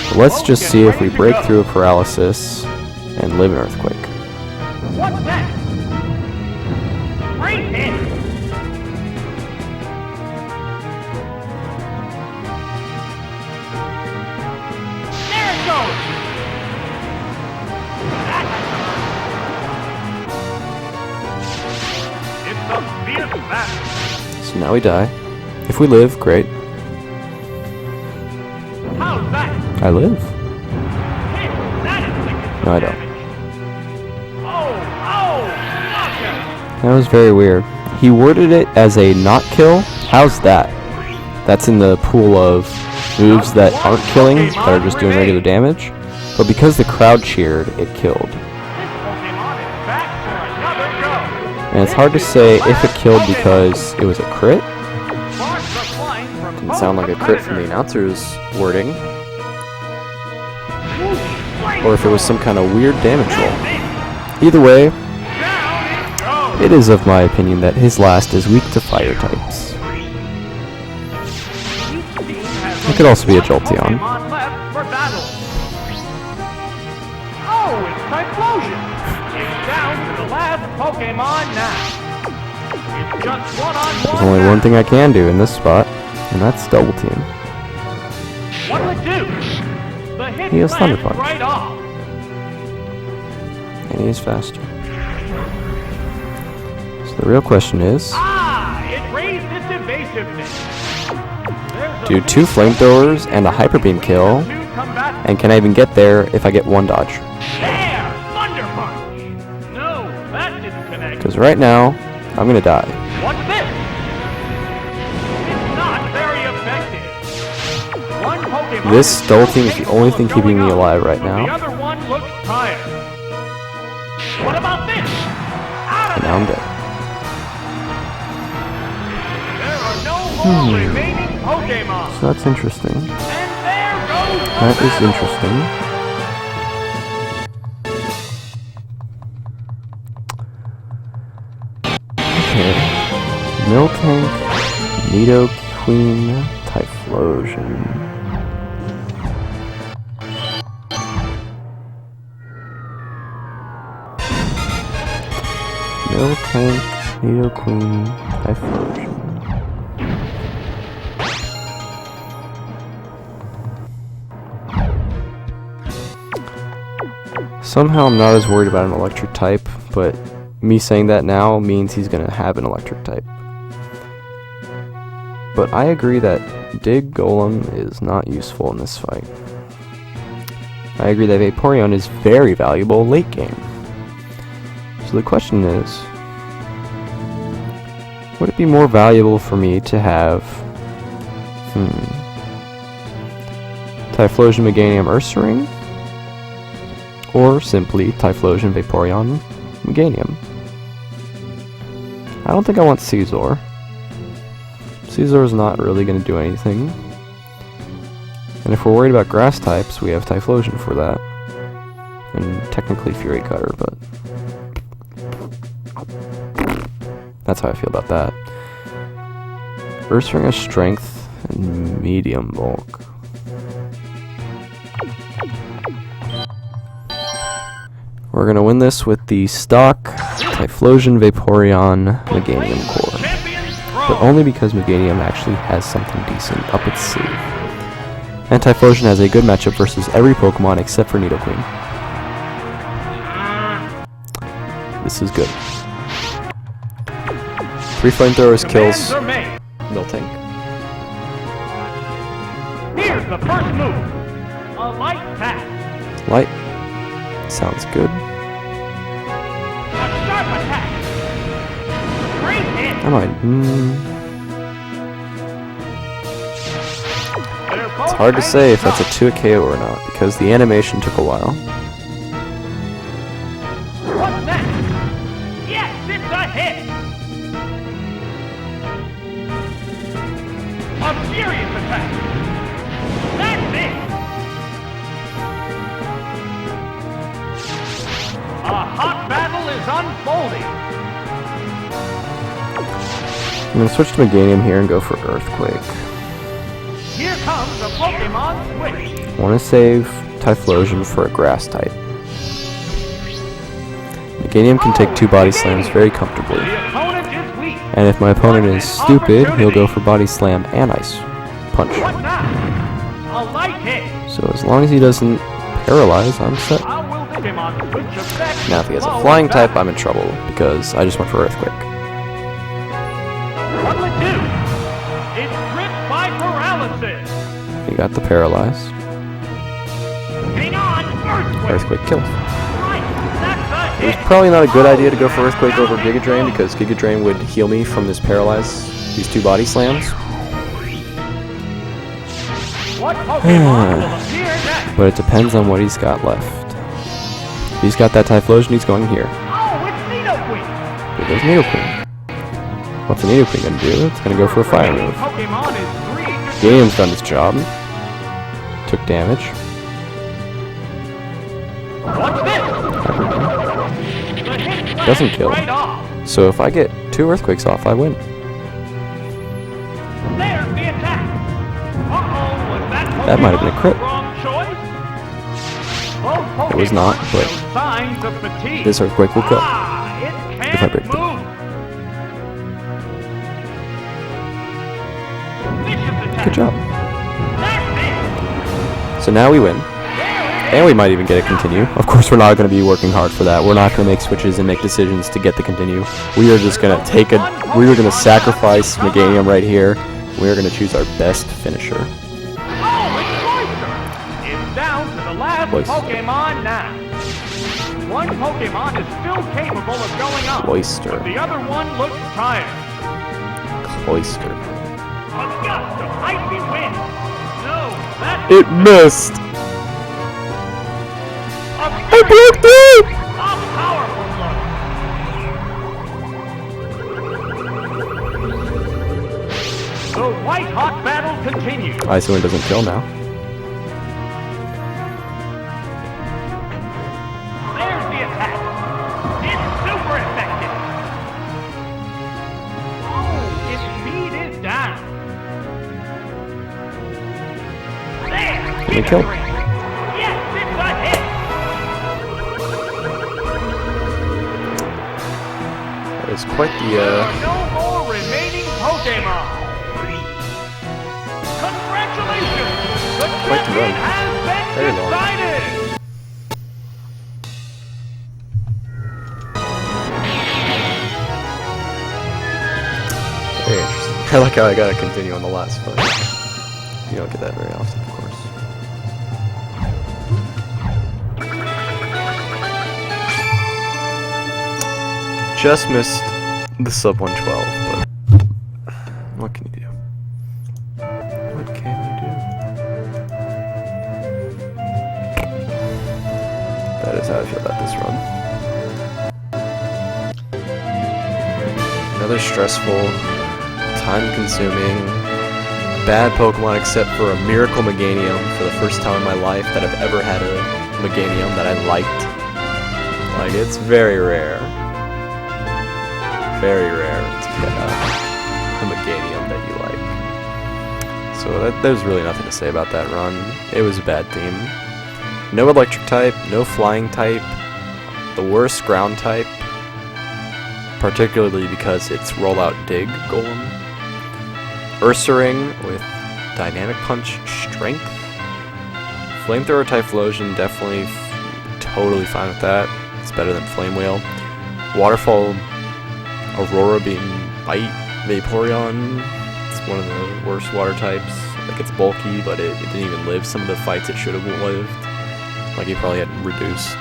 So let's just see if we break through a paralysis and live an Earthquake. What's next? Great hit. There it goes. That has hurt. It's a fierce battle. So now we die. If we live, great. How's that? I live. Hit. That inflicted No, I some don't. damage. Knockout. That was very weird. He worded it as a not kill. How's that? That's in the pool of moves that aren't killing, that are just doing regular damage. But because the crowd cheered, it killed. This Pokemon is back for another go. And it's hard to say if it killed because it was a crit. Sparks are flying from Didn't both sound like a crit from the competitors. announcer's wording. Ooh, Or if it was some kind of weird damage roll. That's Either way, it. Down it goes. it is of my opinion that his last is weak to fire types. It could also be a Jolteon. Pokemon left for battle. Oh, it's Typhlosion. It's down to the last Pokemon now. just one-on-one. There's only one thing I can do in this spot, and that's double team. What'll it do? The hit He has Thunder lands Punch. right off. And he is faster. So the real question is, It raised its evasiveness. do 2 flamethrowers and a hyper beam kill, and can I even get there if I get 1 dodge? There! Thunder Punch! No, that didn't connect. Because right now, I'm gonna die. What's this? It's not very effective. One Pokemon This is double still team is the capable only of thing going keeping me up, alive right but now. The other one looks tired. What about this? Out of And now I'm there! dead. There are no more remaining Pokemon. So that's interesting. And there goes the That is battle. interesting. Okay. Miltank, Nidoqueen, Typhlosion. Miltank, Nidoqueen, Typhlosion. Somehow I'm not as worried about an electric type, but me saying that now means he's gonna have an electric type. But I agree that Dig Golem is not useful in this fight. I agree that Vaporeon is very valuable late game. So the question is, would it be more valuable for me to have Typhlosion, Meganium, Ursaring? Or simply Typhlosion, Vaporeon, Meganium? I don't think I want Caesar. Caesar is not really going to do anything. And if we're worried about grass types, we have Typhlosion for that. And technically Fury Cutter, but that's how I feel about that. Ursaring has strength and medium bulk. We're going to win this with the stock Typhlosion, Vaporeon, Meganium core. But only because Meganium actually has something decent up its sleeve. And Typhlosion has a good matchup versus every Pokemon except for Nidoqueen. This is good. 3 flamethrowers kills Miltank. Here's the first move. A light attack. Light. Sounds good. A sharp attack. Great hit. I might. It's hard to say if that's a 2 KO or not, because the animation took a while. What's next? Yes, it's a hit. A furious attack. That's it. A hot battle is unfolding. I'm going to switch to Meganium here and go for Earthquake. Here comes a Pokemon switch. I want to save Typhlosion for a Grass type. Meganium can take 2 Body Slams very comfortably. The opponent is weak. And if my opponent is stupid, he'll go for Body Slam and Ice Punch. What now? A light hit. So as long as he doesn't paralyze, I'm set. How will Pokemon switch effect? Now if he has a flying type, I'm in trouble, because I just went for Earthquake. What'll it do? It's gripped by paralysis. He got the paralyze. Hang on, Earthquake. Earthquake kills. Right, that's a It was hit. probably not a good idea to go for Earthquake over Giga Drain, because Giga Drain would heal me from this paralyze, these 2 Body Slams. What Pokemon will appear next? But it depends on what he's got left. If he's got that Typhlosion, he's going here. Oh, it's Nidoqueen. Here goes Nidoqueen. What's the Nidoqueen going to do? It's going to go for a fire move. Pokemon is 3 Game's done its job. Took damage. What's this? The hit Doesn't lands kill. right off. So if I get 2 Earthquakes off, I win. There's the attack. Uh-oh, was that That might have been a Pokemon crit. the wrong choice? Both It was not, Pokemon but show signs of fatigue. this Earthquake will kill. It If I can't break through. move. vicious attack. Good job. That's it. So now we win. There And we might even get a continue. Of course, we're not going to be working hard for that. We're not going to make switches and make decisions to get the continue. We are just going to we are going to sacrifice Meganium right here. We are going to choose our best finisher. Oh, it's Cloyster. It's down to the last Cloyster. Pokemon now. One Pokemon is still capable of going up. Cloyster. But the other one looks tired. Cloyster. A gust of icy wind. No, that's It missed! a I broke through! powerful blow. The white-hot battle continues. Icy Wind doesn't kill now. There's the attack. It's super effective. Oh, its speed is down. There, Can we kill? Yes, it's a hit. That is quite There the, are no more remaining Pokemon. Congratulations! The Quite the champion run. has Very been long. decided! Very interesting. I like how I gotta continue on the last fight. You don't get that very often, of course. Just missed the sub 112, but what can you do? What can you do? That is how I feel about this run. Another stressful, time-consuming, bad Pokemon except for a Miracle Meganium for the first time in my life that I've ever had a Meganium that I liked. Like, it's very rare. Very rare to get a Meganium that you like. So there's really nothing to say about that run. It was a bad team. No electric type, no flying type, the worst ground type, particularly because it's rollout dig golem. Ursaring with dynamic punch strength. Flamethrower Typhlosion, definitely totally fine with that. It's better than Flame Whale. Waterfall Aurora being Bite Vaporeon. It's one of the worst water types. Like, it's bulky, but it didn't even live some of the fights it should have lived. Like, he probably had reduced.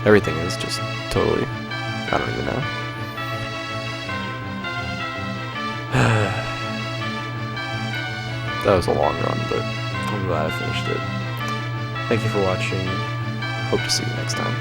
Everything is just totally, I don't even know. That was a long run, but I'm glad I finished it. Thank you for watching. Hope to see you next time.